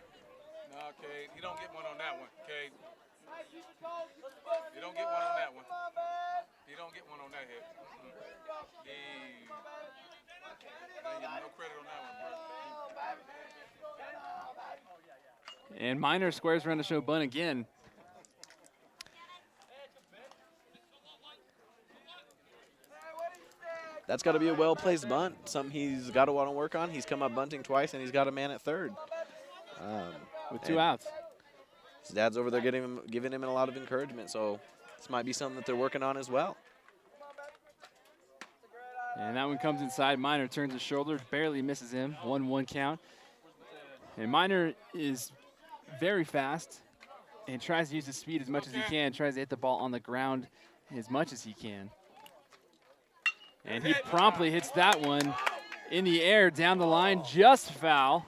No, Cade, you don't get one on that one, Cade. You don't get one on that one. You don't get one on that hit. No credit on that one, bro. And Minor squares around to show bunt again. That's got to be a well-placed bunt, something he's got to want to work on. He's come up bunting twice, and he's got a man at third. With 2 outs. His dad's over there giving him a lot of encouragement, so this might be something that they're working on as well. And that one comes inside. Minor turns his shoulder, barely misses him. 1-1 count. And Minor is very fast and tries to use his speed as much as he can, tries to hit the ball on the ground as much as he can. And he promptly hits that one in the air down the line, just foul.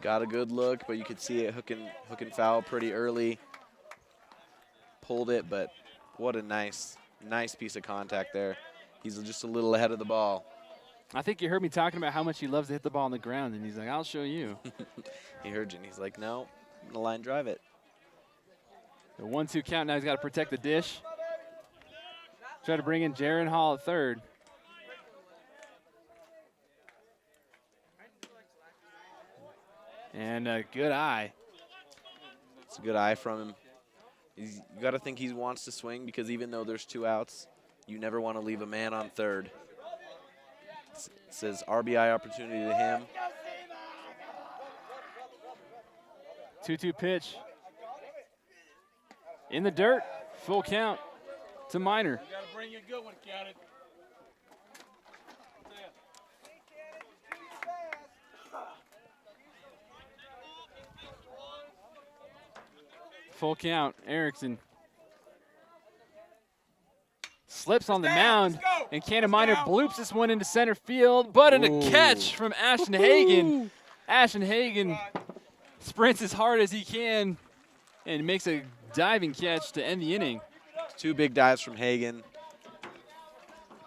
Got a good look, but you could see it hook and foul pretty early. Pulled it, but what a nice piece of contact there. He's just a little ahead of the ball. I think you heard me talking about how much he loves to hit the ball on the ground, and he's like, I'll show you. He heard you, and he's like, no, I'm gonna line drive it. The 1-2 count, now he's got to protect the dish. Try to bring in Jaron Hall at third. And a good eye. It's a good eye from him. You got to think he wants to swing, because even though there's 2 outs, you never want to leave a man on third. It says RBI opportunity to him. 2-2 pitch. In the dirt, full count to Minor. You gotta bring your good one, County. Full count, Erickson. Slips on the mound, and Cannon Minor bloops this one into center field, but in a catch from Ashton Hagen. Ashton Hagen sprints as hard as he can and makes a diving catch to end the inning. 2 big dives from Hagen.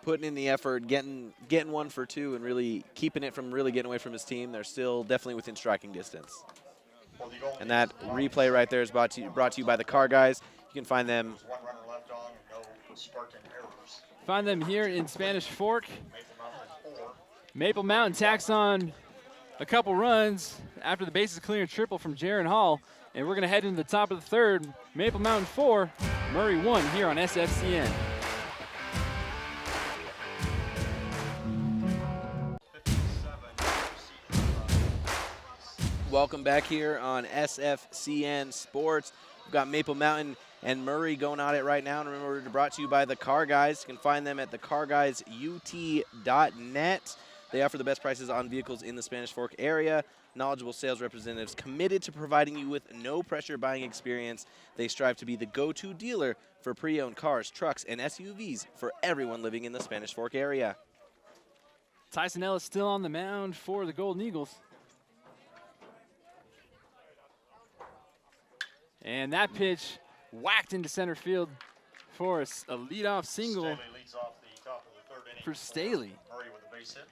Putting in the effort, getting 1 for 2, and really keeping it from really getting away from his team. They're still definitely within striking distance. And that replay right there is brought to you by the Car Guys. You can find them. 1 runner left on, no Spartan errors. Find them here in Spanish Fork. Maple Mountain 4. Maple Mountain tacks on a couple runs after the bases clear and triple from Jaron Hall. And we're going to head into the top of the third. Maple Mountain 4, Murray 1 here on SFCN. Welcome back here on SFCN Sports. We've got Maple Mountain and Murray going at it right now. And remember, we're brought to you by the Car Guys. You can find them at thecarguysut.net. They offer the best prices on vehicles in the Spanish Fork area. Knowledgeable sales representatives committed to providing you with no-pressure buying experience. They strive to be the go-to dealer for pre-owned cars, trucks, and SUVs for everyone living in the Spanish Fork area. Tyson Ellis still on the mound for the Golden Eagles. And that pitch whacked into center field for a leadoff single Staley leads off the top of the 3rd inning for Staley. Murray with a base hit.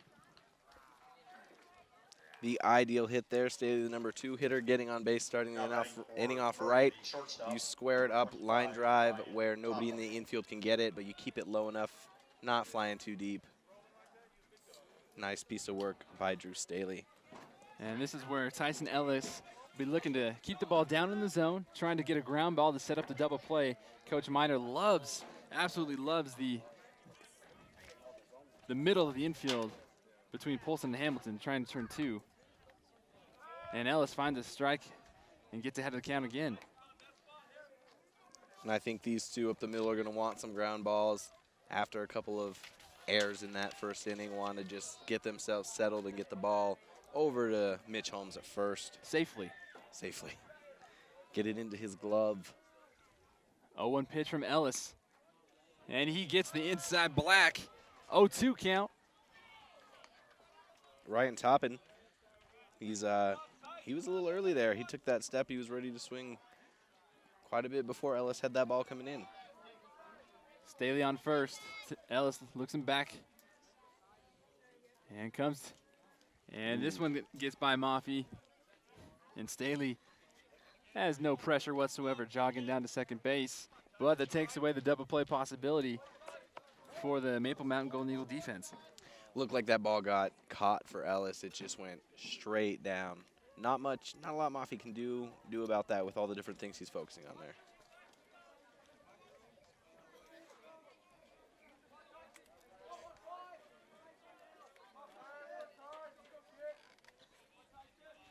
The ideal hit there. Staley, the number 2 hitter, getting on base, starting the inning off right. You square it up, line drive, where nobody in the infield can get it, but you keep it low enough, not flying too deep. Nice piece of work by Drew Staley. And this is where Tyson Ellis will be looking to keep the ball down in the zone, trying to get a ground ball to set up the double play. Coach Minor absolutely loves the middle of the infield between Polson and Hamilton, trying to turn 2. And Ellis finds a strike and gets ahead of the count again. And I think these 2 up the middle are going to want some ground balls after a couple of errors in that first inning. Want to just get themselves settled and get the ball over to Mitch Holmes at first. Safely. Get it into his glove. 0-1 pitch from Ellis. And he gets the inside black. 0-2 count. Ryan Toppin, he was a little early there. He took that step. He was ready to swing quite a bit before Ellis had that ball coming in. Staley on first. Ellis looks him back. And comes. And this one gets by Maffey. And Staley has no pressure whatsoever, jogging down to second base. But that takes away the double play possibility for the Maple Mountain Golden Eagle defense. Looked like that ball got caught for Ellis. It just went straight down. Not a lot Maffey can do about that with all the different things he's focusing on there.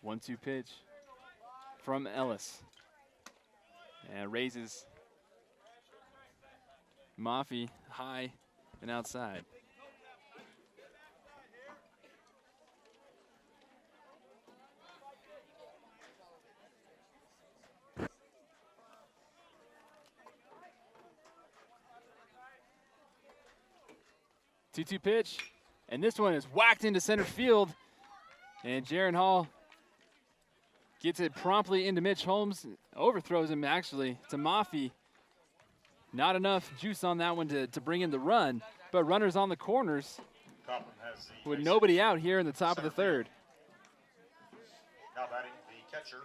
One-two pitch from Ellis. And raises Maffey high and outside. 2-2 pitch. And this one is whacked into center field. And Jaron Hall gets it promptly into Mitch Holmes. Overthrows him, actually, to Mafi. Not enough juice on that one to bring in the run. But runners on the corners Copeland has the with base nobody out here in the top of the third. Now batting the catcher,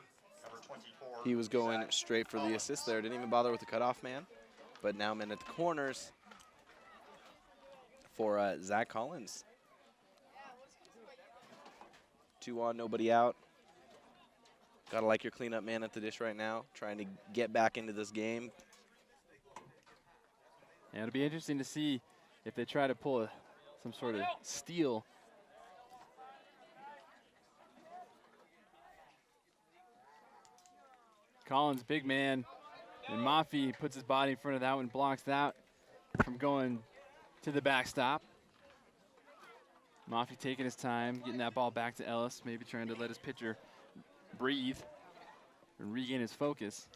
number 24. He was going Zach straight for the Collins. assist there. Didn't even bother with the cutoff man. But now men at the corners for Zach Collins. 2 on, nobody out. Gotta like your cleanup man at the dish right now, trying to get back into this game. And it'll be interesting to see if they try to pull some sort of steal. Collins, big man, and Mafi puts his body in front of that one, blocks that from going to the backstop. Mafi taking his time, getting that ball back to Ellis, maybe trying to let his pitcher breathe and regain his focus.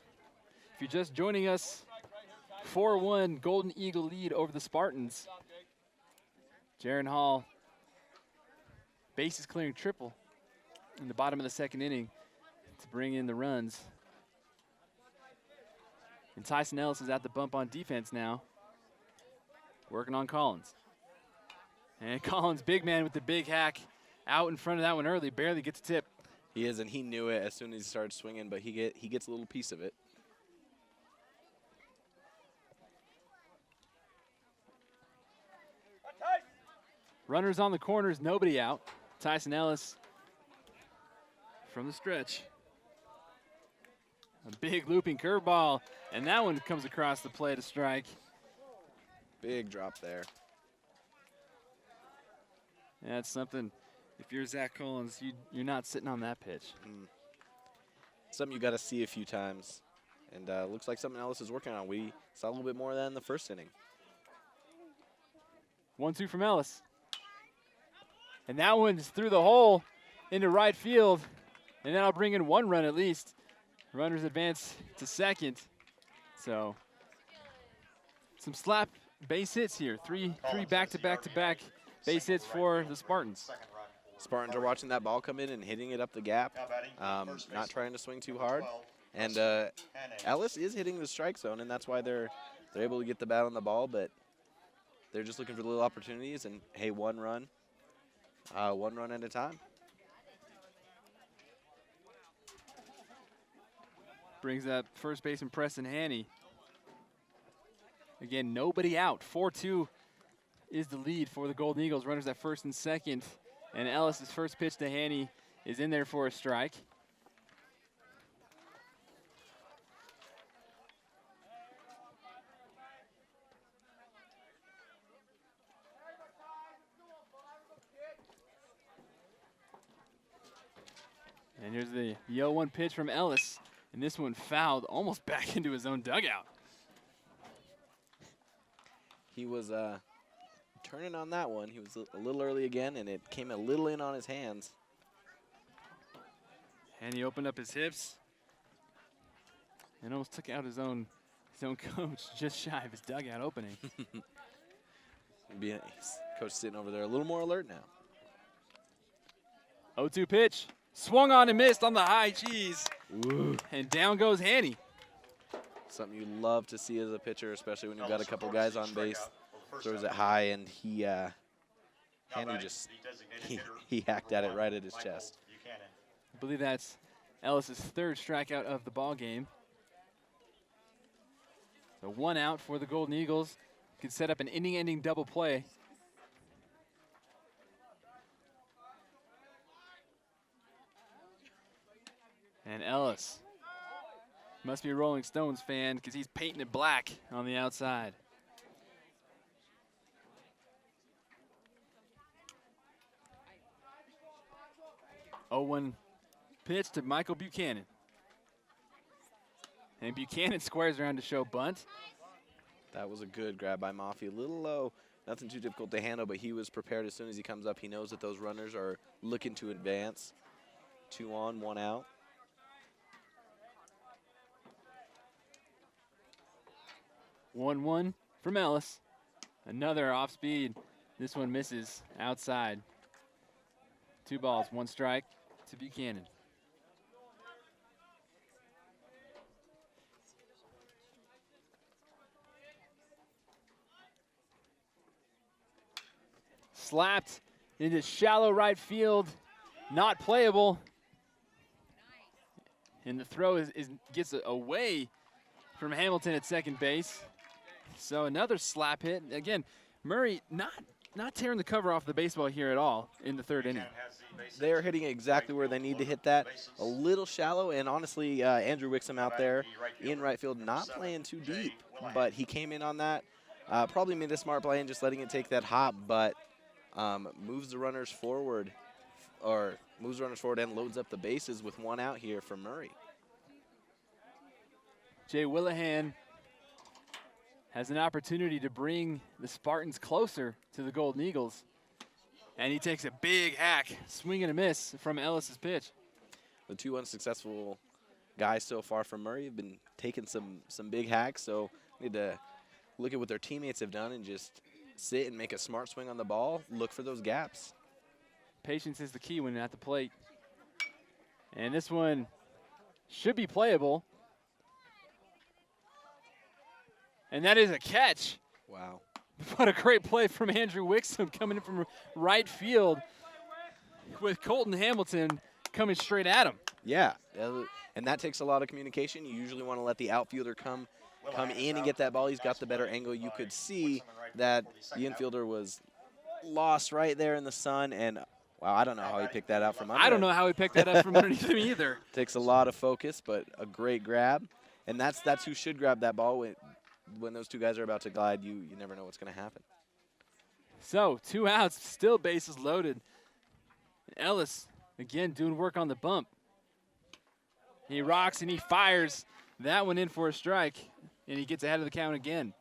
If you're just joining us, 4-1 Golden Eagle lead over the Spartans. Jaron Hall, bases clearing triple in the bottom of the second inning to bring in the runs. And Tyson Ellis is at the bump on defense now, working on Collins. And Collins, big man with the big hack, out in front of that one early, barely gets a tip. He is, and he knew it as soon as he started swinging, but he gets a little piece of it. Runners on the corners, nobody out. Tyson Ellis from the stretch. A big looping curveball, and that one comes across the plate to strike. Big drop there. That's something, if you're Zach Collins, you're not sitting on that pitch. Something you got to see a few times. And looks like something Ellis is working on. We saw a little bit more of that in the first inning. 1-2 from Ellis. And that one's through the hole into right field. And that'll bring in 1 run at least. Runners advance to second. So some slap base hits here. Three back-to-back-to-back base hits for the Spartans. Spartans are watching that ball come in and hitting it up the gap. Not trying to swing too hard. And Ellis is hitting the strike zone, and that's why they're able to get the bat on the ball, but they're just looking for little opportunities, and hey, 1 run. 1 run at a time. Brings up first baseman Preston Haney. Again, nobody out. 4-2 is the lead for the Golden Eagles. Runners at first and second. And Ellis' first pitch to Haney is in there for a strike. And here's the 0-1 pitch from Ellis. And this one fouled almost back into his own dugout. He was turning on that one. He was a little early again, and it came a little in on his hands. And he opened up his hips and almost took out his own coach just shy of his dugout opening. Coach sitting over there a little more alert now. 0-2 pitch. Swung on and missed on the high cheese. Ooh. And down goes Haney. Something you love to see as a pitcher, especially when you've got a couple guys on base. Throws it high, and Haney just he hacked at it right at his chest. I believe that's Ellis' 3rd strikeout of the ball game. So 1 out for the Golden Eagles. Can set up an inning-ending double play. And Ellis must be a Rolling Stones fan because he's painting it black on the outside. Oh, 0-1 pitch to Michael Buchanan. And Buchanan squares around to show bunt. That was a good grab by Mafi. A little low, nothing too difficult to handle, but he was prepared as soon as he comes up. He knows that those runners are looking to advance. 2 on, 1 out. One from Ellis. Another off-speed This one misses outside. 2 balls, 1 strike to Buchanan. Slapped into shallow right field, not playable. And the throw gets away from Hamilton at second base. So another slap hit. Again, Murray not tearing the cover off the baseball here at all in the 3rd inning. They're hitting exactly where they need to hit that. A little shallow, and honestly, Andrew Wixom out there in right field, not playing too deep, but he came in on that. Probably made a smart play and just letting it take that hop, but moves the runners forward, and loads up the bases with 1 out here for Murray. Jay Willihan has an opportunity to bring the Spartans closer to the Golden Eagles. And he takes a big hack, swing and a miss from Ellis's pitch. The 2 unsuccessful guys so far from Murray have been taking some big hacks, so need to look at what their teammates have done and just sit and make a smart swing on the ball, look for those gaps. Patience is the key when at the plate. And this one should be playable. And that is a catch. Wow. What a great play from Andrew Wixom coming in from right field with Colton Hamilton coming straight at him. Yeah, and that takes a lot of communication. You usually want to let the outfielder come in and get that ball. He's got the better angle. You could see that the infielder was lost right there in the sun, and wow, I don't know how he picked that out from under. I don't know how he picked that up from underneath him either. Takes a lot of focus, but a great grab, and that's who should grab that ball. When those 2 guys are about to glide, you never know what's going to happen. So 2 outs, still bases loaded. Ellis again doing work on the bump. He rocks and he fires that one in for a strike, and he gets ahead of the count again.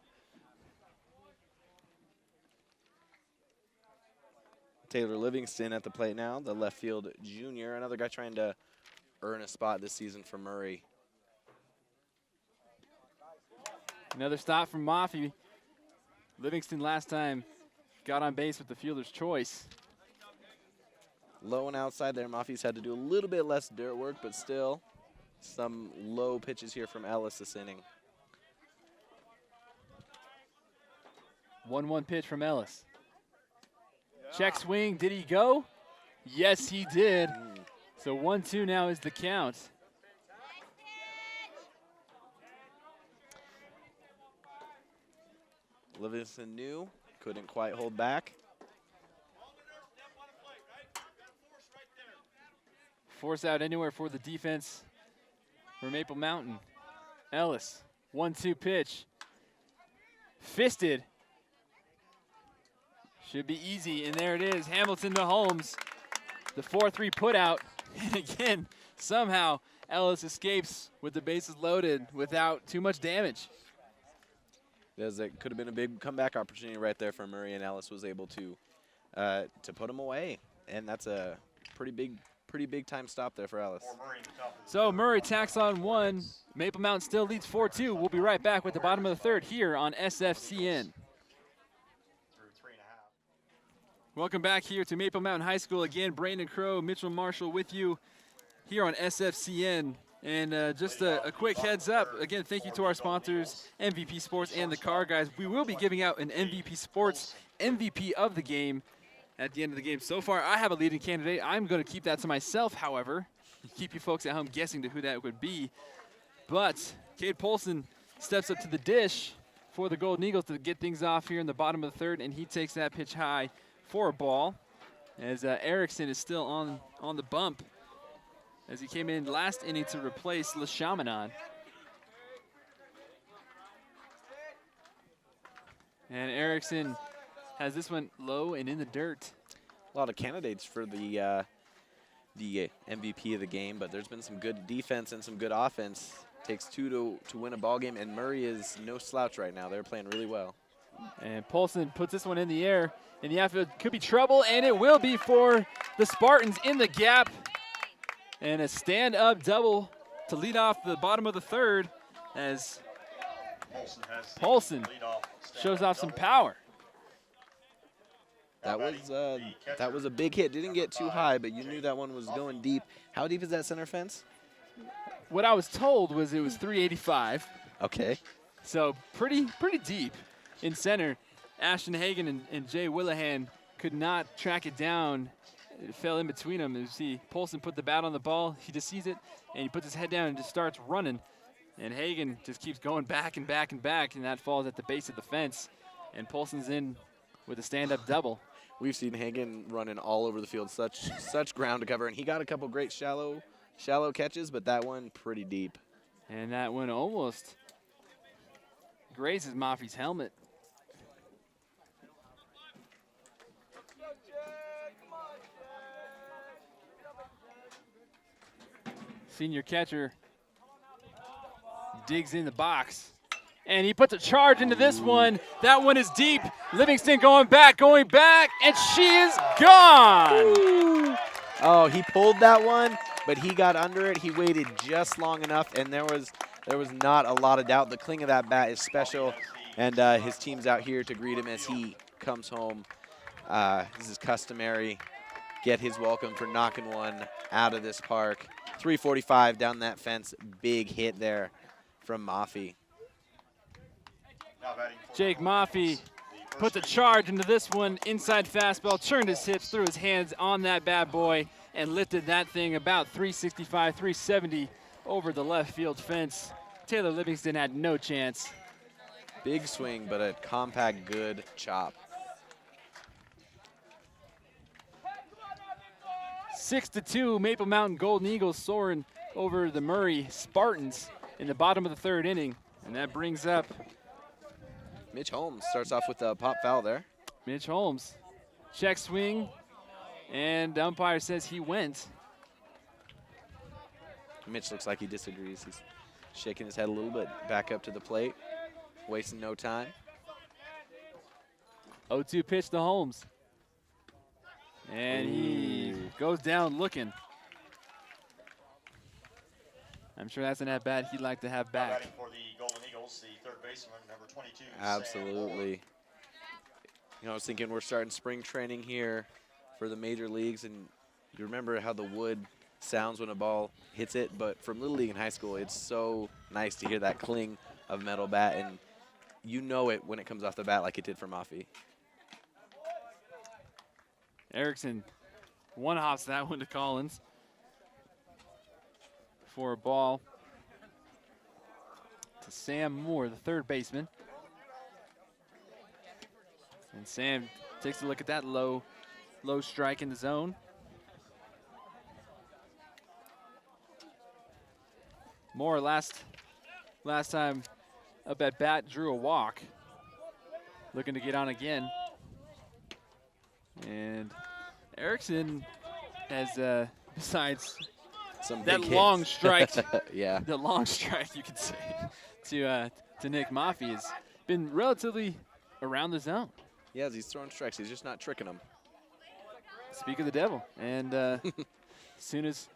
Taylor Livingston at the plate now, the left field junior, another guy trying to earn a spot this season for Murray. Another stop from Maffey. Livingston last time got on base with the fielder's choice. Low and outside there. Maffey's had to do a little bit less dirt work, but still some low pitches here from Ellis this inning. 1-1 pitch from Ellis. Check swing, did he go? Yes, he did. So 1-2 now is the count. Livingston knew, couldn't quite hold back. Force out anywhere for the defense for Maple Mountain. Ellis, 1-2 pitch. Fisted. Should be easy, and there it is. Hamilton to Holmes. The 4-3 put out. And again, somehow Ellis escapes with the bases loaded without too much damage. It could have been a big comeback opportunity right there for Murray, and Ellis was able to put him away, and that's a pretty big time stop there for Ellis. So Murray tacks on 1. Maple Mountain still leads 4-2. We'll be right back with the bottom of the 3rd here on SFCN. Welcome back here to Maple Mountain High School. Again, Brandon Crow, Mitchell Marshall with you here on SFCN. And just a quick heads up, again, thank you to our sponsors, MVP Sports and the Car Guys. We will be giving out an MVP Sports MVP of the game at the end of the game. So far, I have a leading candidate. I'm going to keep that to myself, however. Keep you folks at home guessing to who that would be. But Cade Polson steps up to the dish for the Golden Eagles to get things off here in the bottom of the 3rd, and he takes that pitch high for a ball as Erickson is still on the bump, as he came in last inning to replace LeShamanon. And Erickson has this one low and in the dirt. A lot of candidates for the MVP of the game, but there's been some good defense and some good offense. Takes 2 to win a ball game, and Murray is no slouch right now. They're playing really well. And Polson puts this one in the air, and the outfield could be trouble, and it will be for the Spartans in the gap. And a stand-up double to lead off the bottom of the 3rd as Polson shows off some power. That was a big hit. Didn't get too high, but you knew that one was going deep. How deep is that center fence? What I was told was it was 385. Okay. So pretty deep in center. Ashton Hagen and Jay Willahan could not track it down. It fell in between them. You see Polson put the bat on the ball. He just sees it, and he puts his head down and just starts running. And Hagen just keeps going back and back and back, and that falls at the base of the fence. And Polson's in with a stand-up double. We've seen Hagen running all over the field, such ground to cover, and he got a couple great shallow catches, but that one pretty deep. And that one almost grazes Mafi's helmet. Senior catcher digs in the box, and he puts a charge into this one. That one is deep. Livingston going back, and she is gone. Oh, he pulled that one, but he got under it. He waited just long enough, and there was not a lot of doubt. The cling of that bat is special, and his team's out here to greet him as he comes home. This is customary. Get his welcome for knocking one out of this park. 345 down that fence. Big hit there from Mafi. Jake Mafi put the charge into this one. Inside fastball, turned his hips, threw his hands on that bad boy, and lifted that thing about 365, 370 over the left field fence. Taylor Livingston had no chance. Big swing, but a compact, good chop. 6-2, Maple Mountain Golden Eagles soaring over the Murray Spartans in the bottom of the third inning. And that brings up Mitch Holmes starts off with a pop foul there. Mitch Holmes. Check swing, and the umpire says he went. Mitch looks like he disagrees. He's shaking his head a little bit. Back up to the plate, wasting no time. 0-2 pitch to Holmes. And he goes down looking. I'm sure that's an at-bat he'd like to have back. Batting for the Golden Eagles, the third baseman, number 22. Absolutely. You know, I was thinking we're starting spring training here for the major leagues, and you remember how the wood sounds when a ball hits it, but from Little League and high school, it's so nice to hear that cling of metal bat, and you know it when it comes off the bat like it did for Mafi. Erickson one-hops that one to Collins for a ball to Sam Moore, the third baseman. And Sam takes a look at that low strike in the zone. Moore last time up at bat drew a walk. Looking to get on again. And Erickson has, besides Some that big long hits. strike, Yeah. the long strike you could say, to Nick Mafi has been relatively around the zone. Yeah, he's throwing strikes. He's just not tricking them. Speak of the devil. And as soon as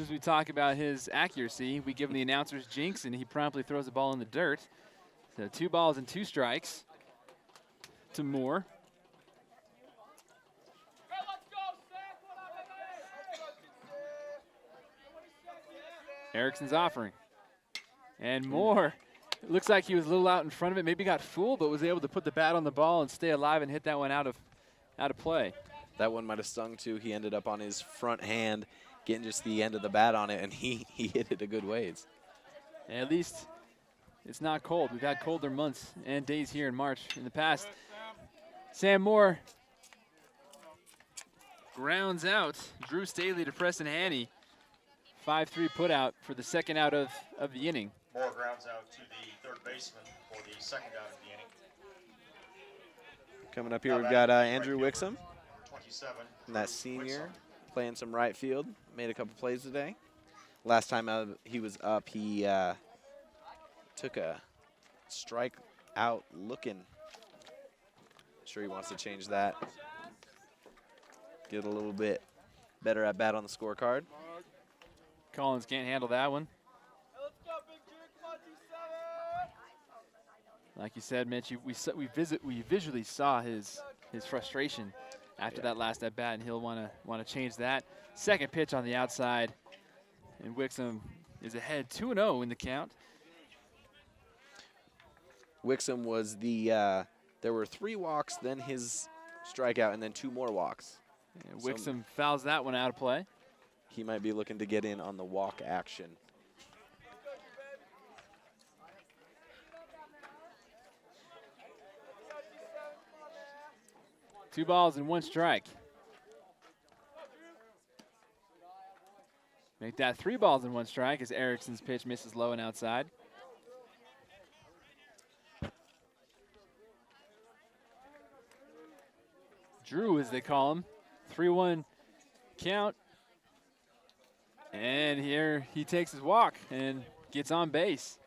we talk about his accuracy, we give him the announcer's jinx, and he promptly throws the ball in the dirt. So 2 balls and 2 strikes to Moore. Erickson's offering. And Moore, it looks like he was a little out in front of it, maybe got fooled, but was able to put the bat on the ball and stay alive and hit that one out of play. That one might have stung too. He ended up on his front hand, getting just the end of the bat on it, and he hit it a good ways. And at least it's not cold. We've had colder months and days here in March in the past. Sam Moore grounds out Drew Staley to Preston Haney. 5-3 put out for the second out of the inning. Moore grounds out to the third baseman for the second out of the inning. Coming up here, we've got Andrew Right Wixom, fielder, number 27. and that senior, playing some right field. Made a couple plays today. Last time he was up, he took a strike out looking. Sure he wants to change that. Get a little bit better at bat on the scorecard. Collins can't handle that one. Like you said, Mitch, we visually saw his his frustration after that last at bat, and he'll want to change that. Second pitch on the outside, and Wixom is ahead 2-0 in the count. Wixom was the, there were 3 walks, then his strikeout, and then 2 more walks. And Wixom fouls that one out of play. He might be looking to get in on the walk action. Two balls and 1 strike. Make that 3 balls and 1 strike as Erickson's pitch misses low and outside. Drew, as they call him. 3-1 count. And here he takes his walk and gets on base.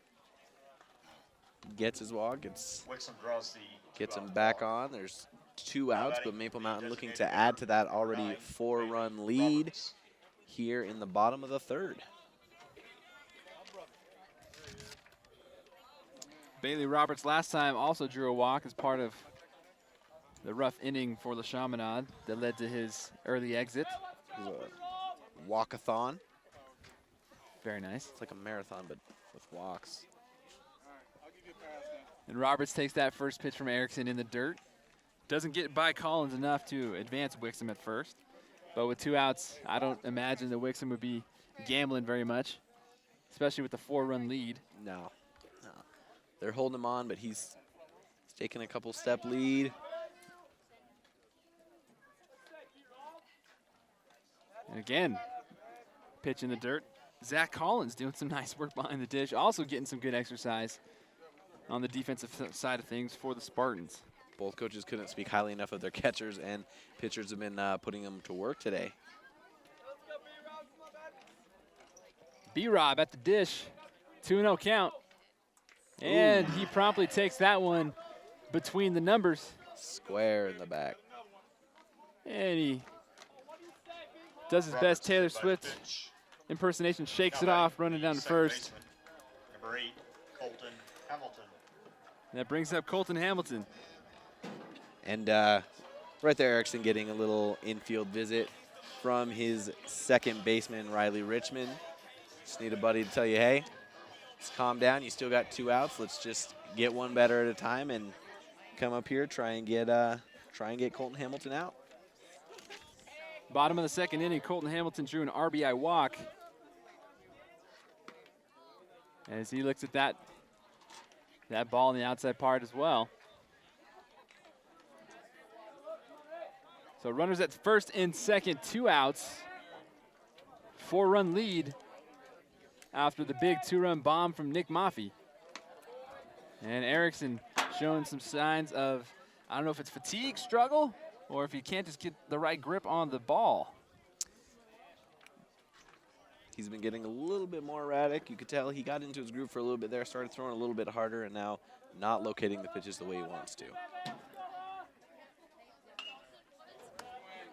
Gets his walk, gets Wixom draws the him back on. There's 2 outs, but Maple Mountain looking to add to that already 4-run lead here in the bottom of the 3rd. Bailey Roberts last time also drew a walk as part of the rough inning for the Chaminade that led to his early exit. It was a walkathon. Very nice. It's like a marathon, but with walks. And Roberts takes that first pitch from Erickson in the dirt. Doesn't get by Collins enough to advance Wixom at first. But with 2 outs, I don't imagine that Wixom would be gambling very much, especially with the 4-run lead. No. They're holding him on, but he's taking a couple step lead. And again, pitch in the dirt. Zach Collins doing some nice work behind the dish, also getting some good exercise on the defensive side of things for the Spartans. Both coaches couldn't speak highly enough of their catchers, and pitchers have been putting them to work today. B-Rob at the dish, 2-0 count. And he promptly takes that one between the numbers. Square in the back. And he does his best Taylor Swift impersonation, shakes it off, running down to first. Number 8, Colton Hamilton. And that brings up Colton Hamilton. And right there, Erickson getting a little infield visit from his second baseman, Riley Richmond. Just need a buddy to tell you, hey, let's calm down. You still got 2 outs. Let's just get one better at a time and come up here, try and get Colton Hamilton out. Bottom of the 2nd inning, Colton Hamilton drew an RBI walk. As he looks at that ball in the outside part as well. So runners at first and second, 2 outs. 4-run lead after the big 2-run bomb from Nick Maffey. And Erickson showing some signs of, I don't know if it's fatigue, struggle, or if he can't just get the right grip on the ball. He's been getting a little bit more erratic. You could tell he got into his groove for a little bit there, started throwing a little bit harder, and now not locating the pitches the way he wants to.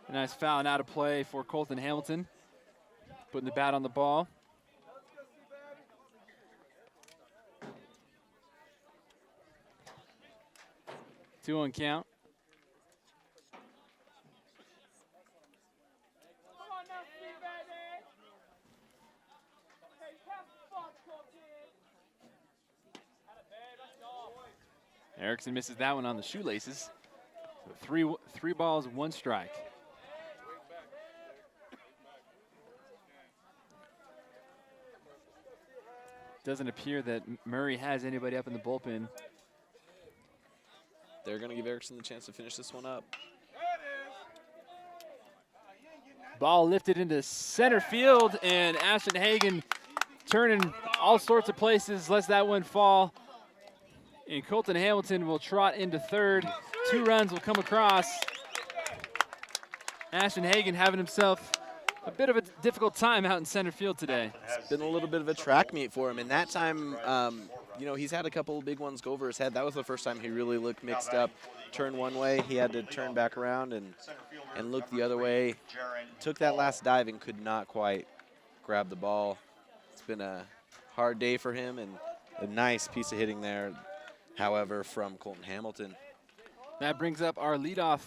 A nice foul and out of play for Colton Hamilton, putting the bat on the ball. Two on count. Erickson misses that one on the shoelaces. So three balls, 1 strike. Doesn't appear that Murray has anybody up in the bullpen. They're going to give Erickson the chance to finish this one up. Ball lifted into center field, and Ashton Hagen turning all sorts of places, lets that one fall. And Colton Hamilton will trot into third. 2 runs will come across. Ashton Hagen having himself a bit of a difficult time out in center field today. It's been a little bit of a track meet for him, and that time, you know, he's had a couple of big ones go over his head. That was the first time he really looked mixed up. Turned one way, he had to turn back around and look the other way. Took that last dive and could not quite grab the ball. It's been a hard day for him, and a nice piece of hitting there, however, from Colton Hamilton. That brings up our leadoff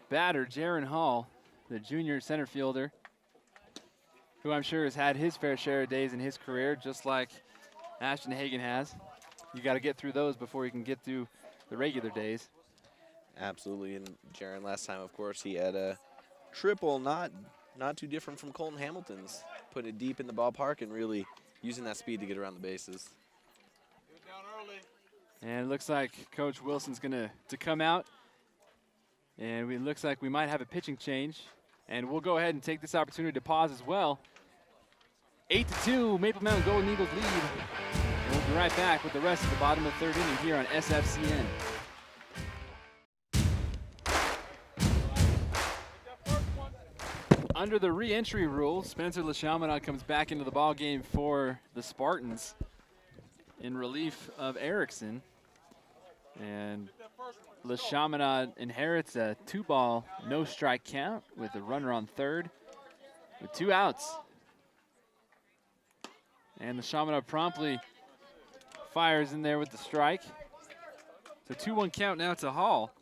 batter, Jaron Hall, the junior center fielder, who I'm sure has had his fair share of days in his career, just like Ashton Hagen has. You got to get through those before you can get through the regular days. Absolutely, and Jaron last time, of course, he had a triple, not too different from Colton Hamilton's. Put it deep in the ballpark and really using that speed to get around the bases. Get down early. And it looks like Coach Wilson's going to come out. And it looks like we might have a pitching change. And we'll go ahead and take this opportunity to pause as well. 8-2, Maple Mountain Golden Eagles lead. And we'll be right back with the rest of the bottom of the third inning here on SFCN. Under the re-entry rule, Spencer LeChaminade comes back into the ball game for the Spartans in relief of Erickson. And LeChaminade inherits a 2-ball, no-strike count with a runner on third with 2 outs. And LeChaminade promptly fires in there with the strike. It's a 2-1 count now to Hall.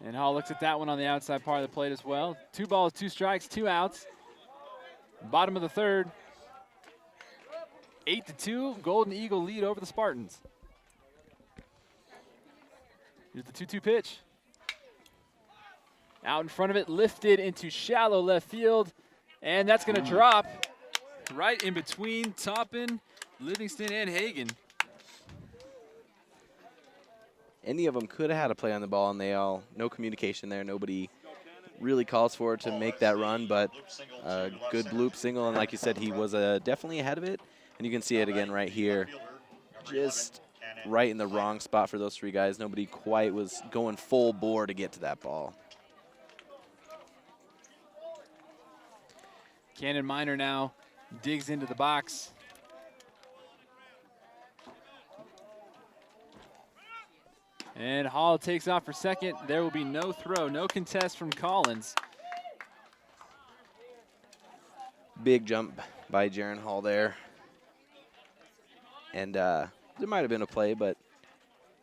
And Hall looks at that one on the outside part of the plate as well. 2 balls, 2 strikes, 2 outs. Bottom of the third. 8-2, Golden Eagle lead over the Spartans. Here's the 2-2 pitch. Out in front of it, lifted into shallow left field. And that's going to drop right in between Toppin, Livingston, and Hagen. Any of them could have had a play on the ball, and no communication there. Nobody really calls for it to make that run, but a good bloop single, and like you said, he was definitely ahead of it, and you can see it again right here. Just right in the wrong spot for those 3 guys. Nobody quite was going full bore to get to that ball. Cannon Miner now digs into the box. And Hall takes off for second. There will be no throw, no contest from Collins. Big jump by Jaron Hall there. And there might have been a play, but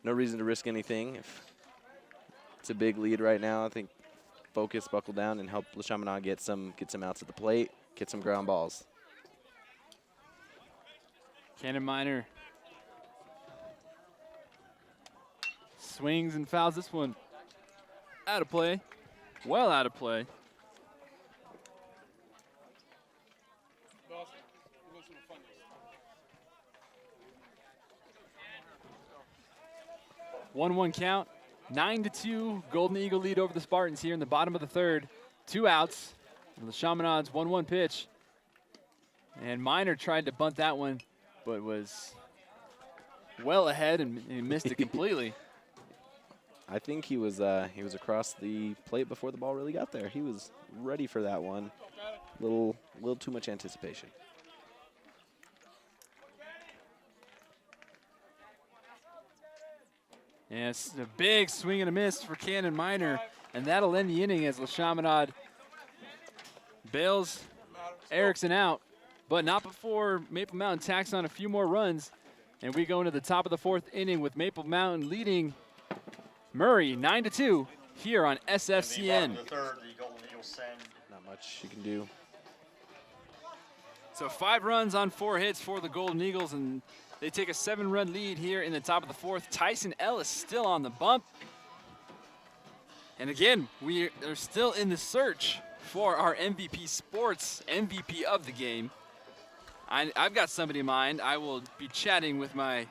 no reason to risk anything. If it's a big lead right now, I think focus, buckle down, and help LeChaminade get some outs at the plate, get some ground balls. Cannon Miner swings and fouls this one out of play. Well out of play. Dawson, you go to the funniest. 1-1 count. 9-2, Golden Eagle lead over the Spartans here in the bottom of the third. 2 outs. LeChaminade's 1-1 pitch. And Miner tried to bunt that one, but was well ahead and missed it completely. I think he was across the plate before the ball really got there. He was ready for that one. Little too much anticipation. Yes, a big swing and a miss for Cannon Miner, and that'll end the inning as LeChaminade bails Erickson out, but not before Maple Mountain tacks on a few more runs, and we go into the top of the 4th inning with Maple Mountain leading Murray 9-2 here on SFCN. In the third, the Golden Eagles send Not much you can do. So 5 runs on 4 hits for the Golden Eagles, and they take a 7-run lead here in the top of the 4th. Tyson Ellis still on the bump. And again, we are still in the search for our MVP Sports MVP of the game. I've got somebody in mind. I will be chatting with my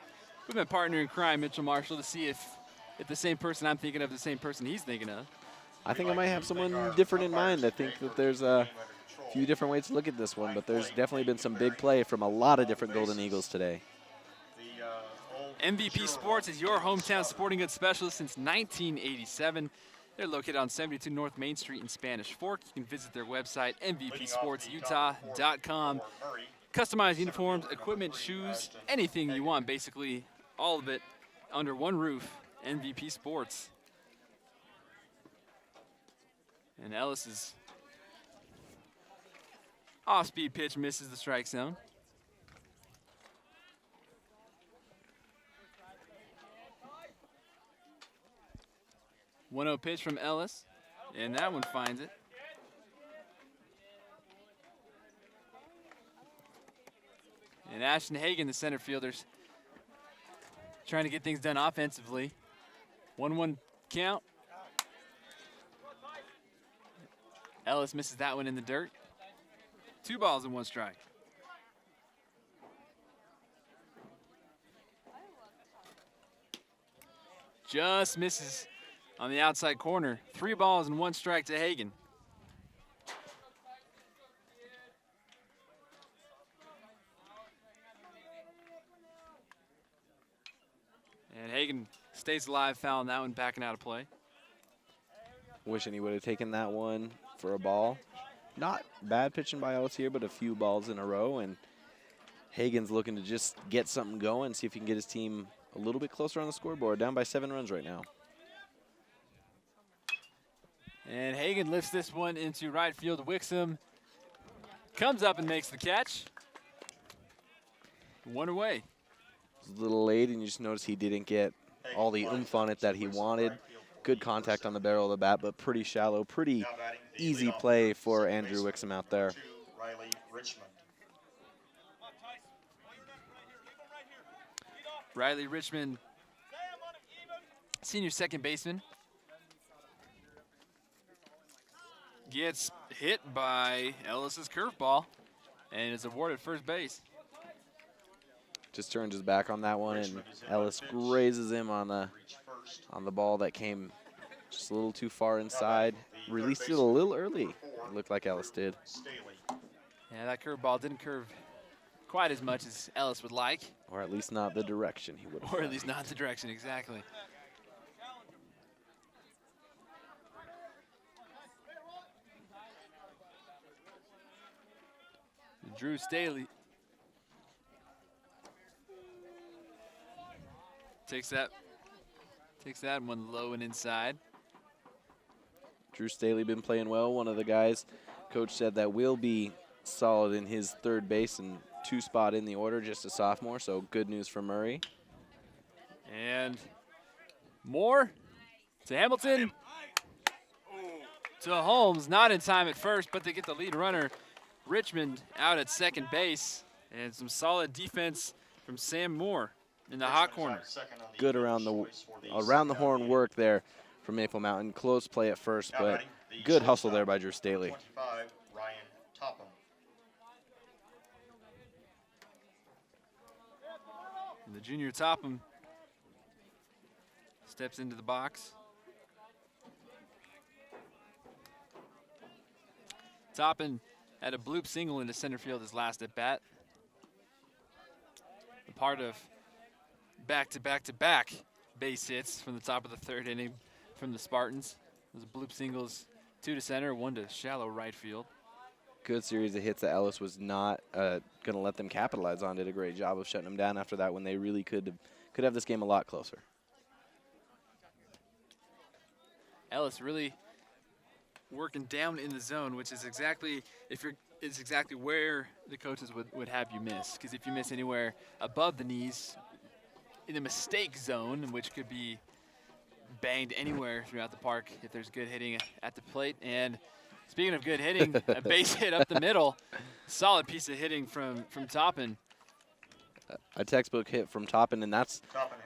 partner in crime, Mitchell Marshall, to see if the same person I'm thinking of is the same person he's thinking of. I think I might have someone different in mind. I think that there's a few different ways to look at this one, but there's definitely been some big play from a lot of different Golden Eagles today. MVP Sports is your hometown sporting goods specialist since 1987. They're located on 72 North Main Street in Spanish Fork. You can visit their website, mvpsportsutah.com. Customized uniforms, equipment, shoes, anything you want, basically all of it under one roof, MVP Sports. And Ellis's off-speed pitch misses the strike zone. 1-0 pitch from Ellis, and that one finds it. And Ashton Hagen, the center fielders, trying to get things done offensively. 1-1 count. Ellis misses that one in the dirt. 2 balls and 1 strike. Just misses on the outside corner. 3 balls and 1 strike to Hagen. And Hagen stays alive, fouling that one, backing out of play. Wishing he would have taken that one for a ball. Not bad pitching by Ellis here, but a few balls in a row. And Hagen's looking to just get something going, see if he can get his team a little bit closer on the scoreboard. Down by 7 runs right now. And Hagen lifts this one into right field. Wixom comes up and makes the catch. 1 away. It was a little late, and you just notice he didn't get all the oomph on it that he wanted. Good contact on the barrel of the bat, but pretty shallow, pretty easy play for Andrew Wixom out there. Riley Richmond. Riley Richmond, senior second baseman, gets hit by Ellis's curveball and is awarded first base. Just turns his back on that one, and Ellis grazes him on the ball that came just a little too far inside. Released it a little early. It looked like Ellis did. Yeah, that curveball didn't curve quite as much as Ellis would like. Or at least not the direction he would have. Or at least not the direction, exactly. Drew Staley takes that one low and inside. Drew Staley been playing well. One of the guys, coach said that will be solid in his third base and 2 spot in the order, just a sophomore, so good news for Murray. And Moore to Hamilton, to Holmes, not in time at first, but they get the lead runner, Richmond, out at second base, and some solid defense from Sam Moore in the hot corner. Good around the horn work there from Maple Mountain. Close play at first, but good hustle there by Drew Staley. 25, Ryan Topham. And the junior Topham steps into the box. Topham had a bloop single into center field his last at bat. A part of back-to-back-to-back base hits from the top of the 3rd inning from the Spartans. Those bloop singles, 2 to center, 1 to shallow right field. Good series of hits that Ellis was not going to let them capitalize on. Did a great job of shutting them down after that when they really could have this game a lot closer. Ellis really working down in the zone, which is exactly where the coaches would have you miss. Because if you miss anywhere above the knees, in the mistake zone, which could be banged anywhere throughout the park if there's good hitting at the plate. And speaking of good hitting, a base hit up the middle, solid piece of hitting from Topham. A textbook hit from Topham, and that's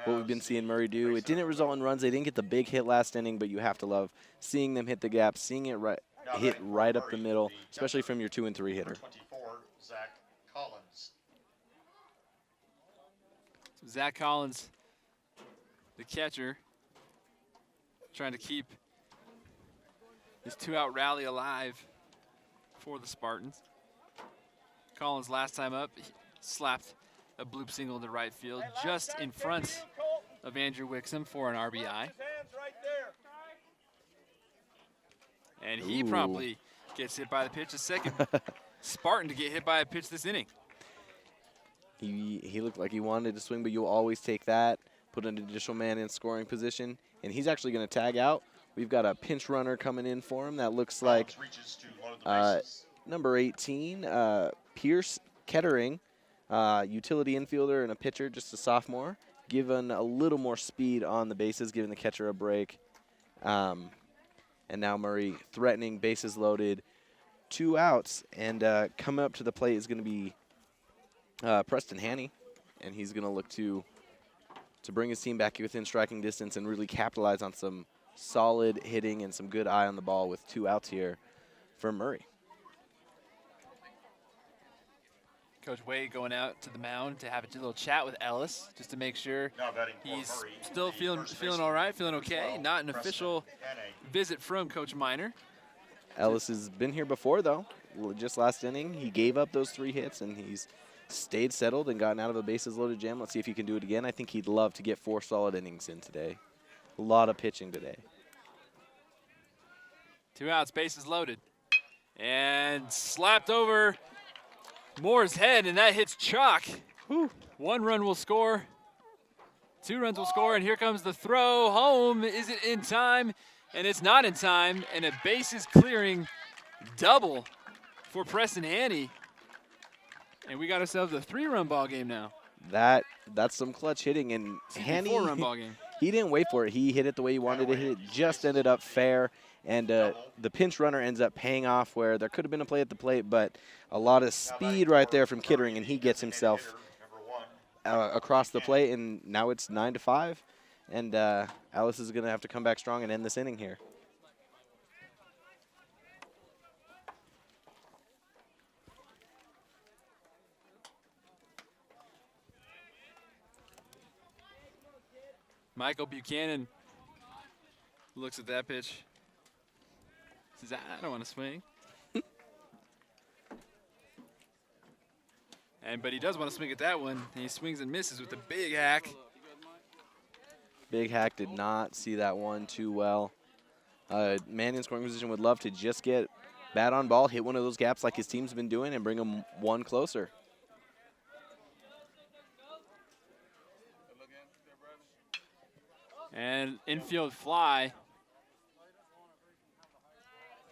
what we've been seeing Murray do. It didn't result in runs. They didn't get the big hit last inning, but you have to love seeing them hit the gap, seeing it hit right up the middle, especially from your 2 and 3 hitter. 24, Zach Collins. So Zach Collins, the catcher, trying to keep this 2-out rally alive for the Spartans. Collins last time up, he slapped a bloop single to right field just in front of Andrew Wixom for an RBI. And he promptly gets hit by the pitch. The second Spartan to get hit by a pitch this inning. He looked like he wanted to swing, but you'll always take that, put an additional man in scoring position, and he's actually going to tag out. We've got a pinch runner coming in for him. That looks like number 18, Pierce Kettering, utility infielder and a pitcher, just a sophomore, given a little more speed on the bases, giving the catcher a break. And now Murray threatening, bases loaded, 2 outs. And coming up to the plate is going to be Preston Haney. And he's going to look to bring his team back within striking distance and really capitalize on some solid hitting and some good eye on the ball with 2 outs here for Murray. Coach Wade going out to the mound to have a little chat with Ellis just to make sure Now batting for he's Murray, still the feeling first all baseman, right, feeling okay. 12, Not an Preston official Haney. visit from Coach Miner. Ellis has been here before, though. Just last inning, he gave up those 3 hits, and he's stayed settled and gotten out of a bases-loaded jam. Let's see if he can do it again. I think he'd love to get 4 solid innings in today. A lot of pitching today. 2 outs, bases loaded. And slapped over Moore's head, and that hits chalk. Whew. 1 run will score. 2 runs will score, and here comes the throw home. Is it in time? And it's not in time, and a bases clearing double for Preston Haney. And we got ourselves a 3-run ball game now. That's some clutch hitting, and Haney, 4-run ball game. he didn't wait for it. He hit it the way he wanted to hit it. Just ended up fair, and the pinch runner ends up paying off where there could have been a play at the plate, but a lot of speed right there from Kittering, and he gets himself across the plate, and now it's 9-5, and Ellis is going to have to come back strong and end this inning here. Michael Buchanan looks at that pitch. Says, I don't want to swing. But he does want to swing at that one. And he swings and misses with a big hack. Big Hack did not see that one too well. Man in scoring position would love to just get bat on ball, hit one of those gaps like his team's been doing, and bring him 1 closer. And infield fly.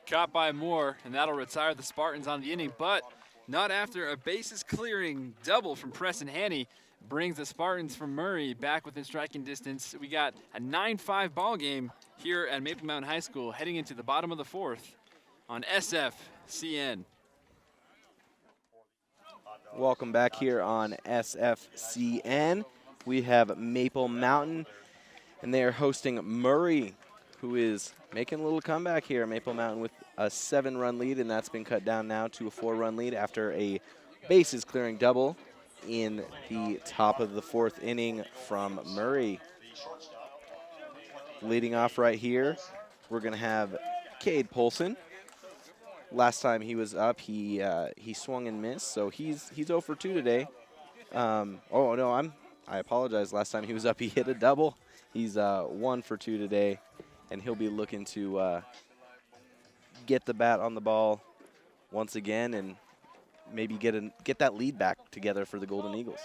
Caught by Moore, and that'll retire the Spartans on the inning, but not after a bases clearing double from Preston Haney brings the Spartans from Murray back within striking distance. We got a 9-5 ball game here at Maple Mountain High School heading into the bottom of the 4th on SFCN. Welcome back here on SFCN. We have Maple Mountain, and they are hosting Murray, who is making a little comeback here. Maple Mountain with a 7-run lead, and that's been cut down now to a 4-run lead after a bases clearing double in the top of the 4th inning from Murray. Leading off right here, we're going to have Cade Polson. Last time he was up, he swung and missed, so he's 0 for 2 today. Oh no, I apologize. Last time he was up, he hit a double. He's 1 for 2 today, and he'll be looking to get the bat on the ball once again and maybe get that lead back together for the Golden Eagles.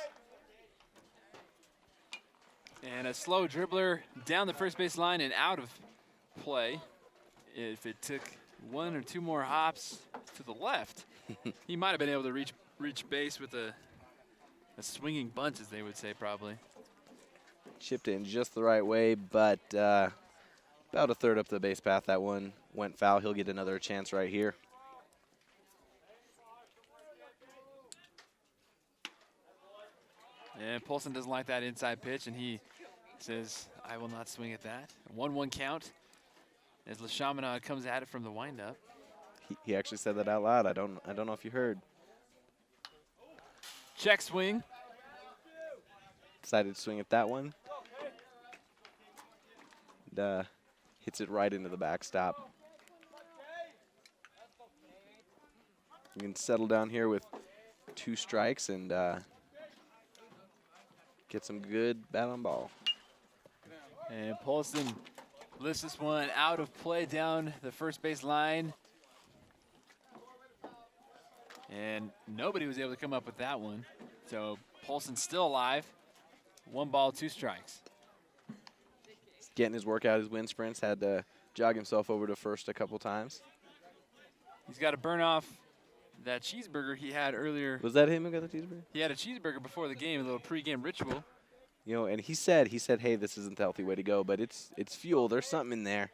And a slow dribbler down the first base line and out of play. If it took 1 or 2 more hops to the left, he might have been able to reach base with a swinging bunt, as they would say, probably. Chipped it in just the right way, but about a third up the base path. That one went foul. He'll get another chance right here. And Polson doesn't like that inside pitch, and he says, I will not swing at that. 1-1 count as LeChaminade comes at it from the windup. He actually said that out loud. I don't know if you heard. Check swing. Decided to swing at that one. And, hits it right into the backstop. You can settle down here with 2 strikes and get some good bat on ball. And Polson lifts this one out of play down the first base line. And nobody was able to come up with that one. So Polson's still alive. 1 ball, 2 strikes. He's getting his workout, his wind sprints. Had to jog himself over to first a couple times. He's got to burn off that cheeseburger he had earlier. Was that him who got the cheeseburger? He had a cheeseburger before the game, a little pregame ritual. You know, and he said, hey, this isn't the healthy way to go, but it's fuel. There's something in there.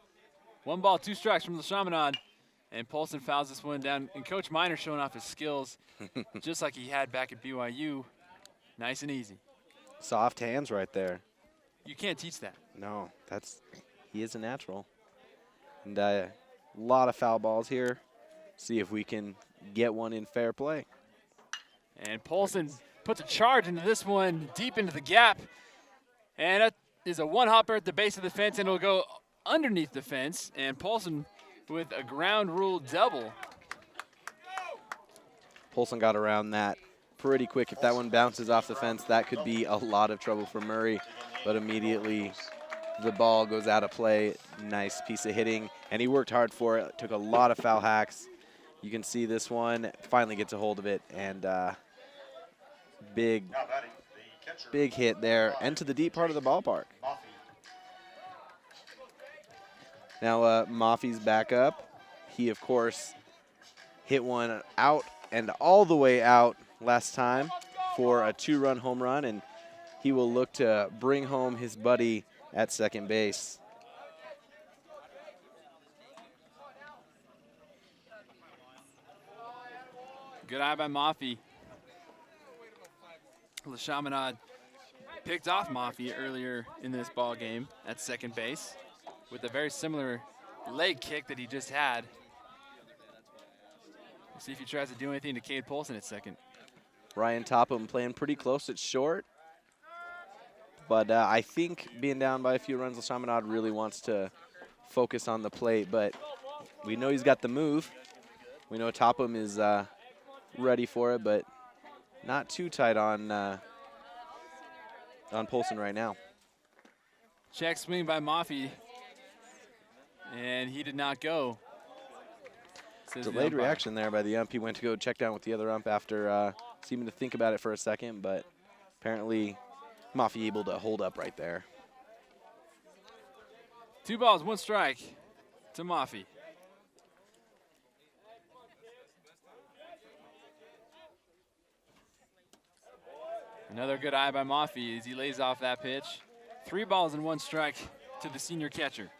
1 ball, 2 strikes from the Chaminade. And Polson fouls this one down. And Coach Miner showing off his skills just like he had back at BYU. Nice and easy. Soft hands right there. You can't teach that. No, he is a natural. And a lot of foul balls here. See if we can get one in fair play. And Polson puts a charge into this one deep into the gap. And that is a one-hopper at the base of the fence, and it'll go underneath the fence. And Polson with a ground rule double. Polson got around that pretty quick. If that one bounces off the fence, that could be a lot of trouble for Murray. But immediately the ball goes out of play. Nice piece of hitting, and he worked hard for it. Took a lot of foul hacks. You can see this one finally gets a hold of it, and big hit there and to the deep part of the ballpark. Now Maffey's back up. He, of course, hit one out and all the way out last time for a 2-run home run, and he will look to bring home his buddy at second base. Good eye by Maffey. The Chaminade picked off Maffey earlier in this ball game at second base with a very similar leg kick that he just had. We'll see if he tries to do anything to Cade Polson at second. Ryan Topham playing pretty close at short. But I think being down by a few runs, Chaminade really wants to focus on the plate. But we know he's got the move. We know Topham is ready for it, but not too tight on Polson right now. Check swing by Maffey, and he did not go. Delayed reaction there by the ump. He went to go check down with the other ump after seeming to think about it for a second, but apparently Maffey able to hold up right there. 2 balls, 1 strike to Maffey. Another good eye by Maffey as he lays off that pitch. 3 balls and 1 strike to the senior catcher.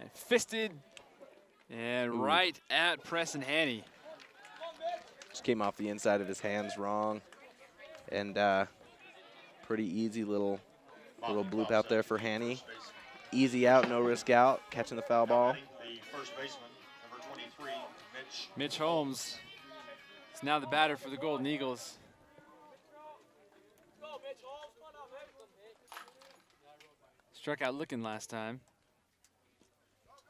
And fisted and right at Preston Haney. Just came off the inside of his hands wrong. And pretty easy little bloop out there for Haney. Easy out, no risk out, catching the foul ball. The first baseman, number 23, Mitch Holmes is now the batter for the Golden Eagles. Struck out looking last time.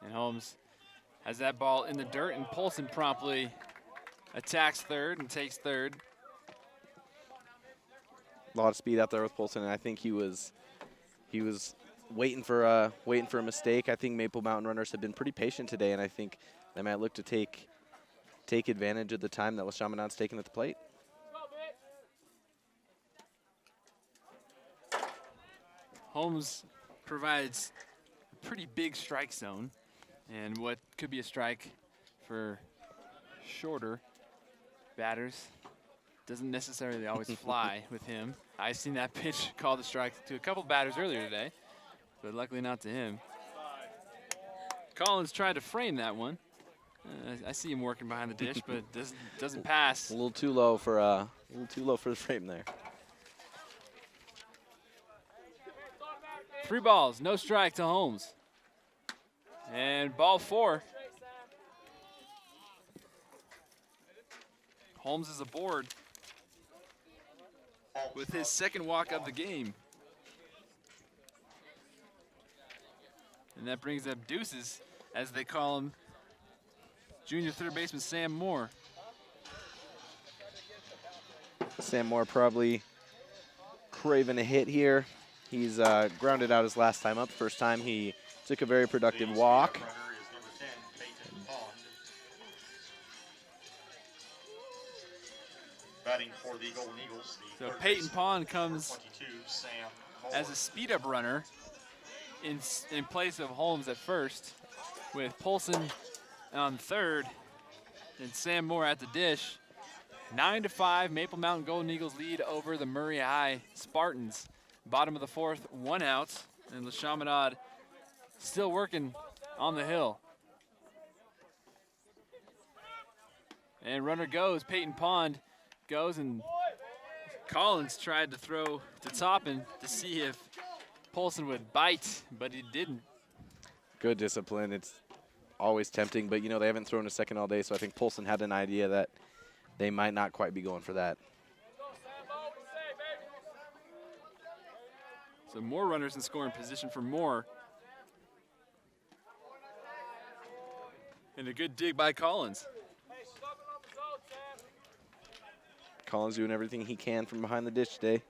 And Holmes has that ball in the dirt, and Polson promptly attacks third and takes third. A lot of speed out there with Polson, and I think he was waiting for a mistake. I think Maple Mountain runners have been pretty patient today, and I think they might look to take advantage of the time that Chaminade's taken at the plate. Holmes provides a pretty big strike zone, and what could be a strike for shorter batters doesn't necessarily always fly with him. I've seen that pitch called a strike to a couple batters earlier today, but luckily not to him. Collins tried to frame that one. I see him working behind the dish, but doesn't pass. A little too low for the frame there. 3 balls, no strike to Holmes. And ball 4. Holmes is aboard with his second walk of the game. And that brings up deuces, as they call him, junior third baseman Sam Moore. Sam Moore probably craving a hit here. He's grounded out his last time up. First time he took a very productive walk. runner is number 10, Peyton Pond. Batting for the Golden Eagles, the So third Peyton baseman, Pond comes 22, Sam Moore. as a speed-up runner in place of Holmes at first. with Polson on third and Sam Moore at the dish. 9-5, Maple Mountain Golden Eagles lead over the Murray High Spartans. Bottom of the fourth, 1 out, and LeChaminade still working on the hill. And runner goes, Peyton Pond goes, and Collins tried to throw to Toppin to see if Polson would bite, but he didn't. Good discipline. It's always tempting, but you know, they haven't thrown a second all day, so I think Polson had an idea that they might not quite be going for that. So more runners in scoring position for Moore. And a good dig by Collins. Collins doing everything he can from behind the ditch today.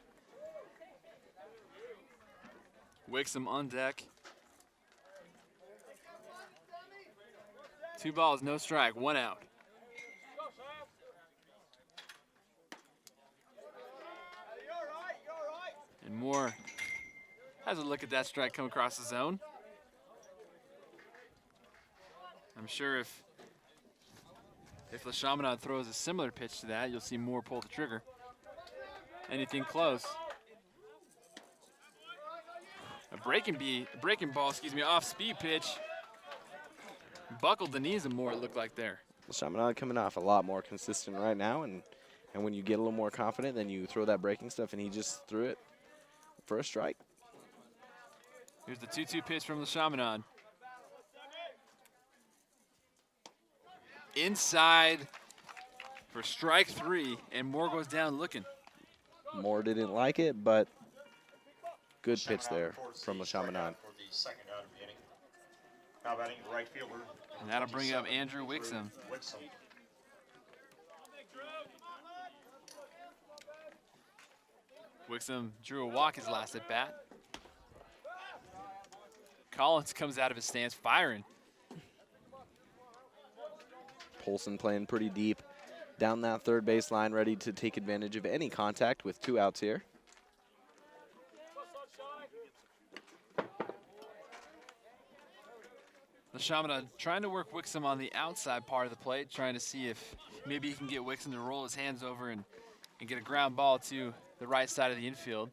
Wixom on deck. 2 balls, no strike, 1 out. And Moore has a look at that strike come across the zone. I'm sure if LeChaminade throws a similar pitch to that, you'll see Moore pull the trigger. Anything close. A breaking ball, off speed pitch. Buckled the knees of Moore, it looked like there. LeChaminade coming off a lot more consistent right now, and when you get a little more confident, then you throw that breaking stuff, and he just threw it for a strike. Here's the 2-2 pitch from LeChaminade. Inside for strike 3, and Moore goes down looking. Moore didn't like it, but good pitch Second out there towards from the strikeout LeChaminade. for the second out of the inning. Now batting the right fielder. And that'll bring up 27, Andrew Wixom. Wixom. Wixom drew a walk his last at bat. Collins comes out of his stance firing. Polson playing pretty deep down that third base line, ready to take advantage of any contact with 2 outs here. LeChaminade trying to work Wixom on the outside part of the plate, trying to see if maybe he can get Wixom to roll his hands over and get a ground ball to the right side of the infield.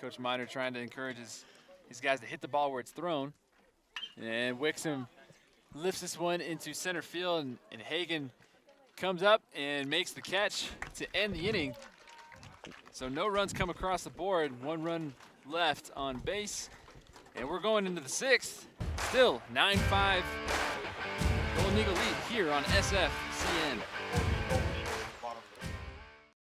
Coach Miner trying to encourage his guys to hit the ball where it's thrown. And Wixom lifts this one into center field, and Hagan comes up and makes the catch to end the inning. So no runs come across the board, 1 run left on base. And we're going into the 6th. Still 9-5 Golden Eagle lead here on SFCN.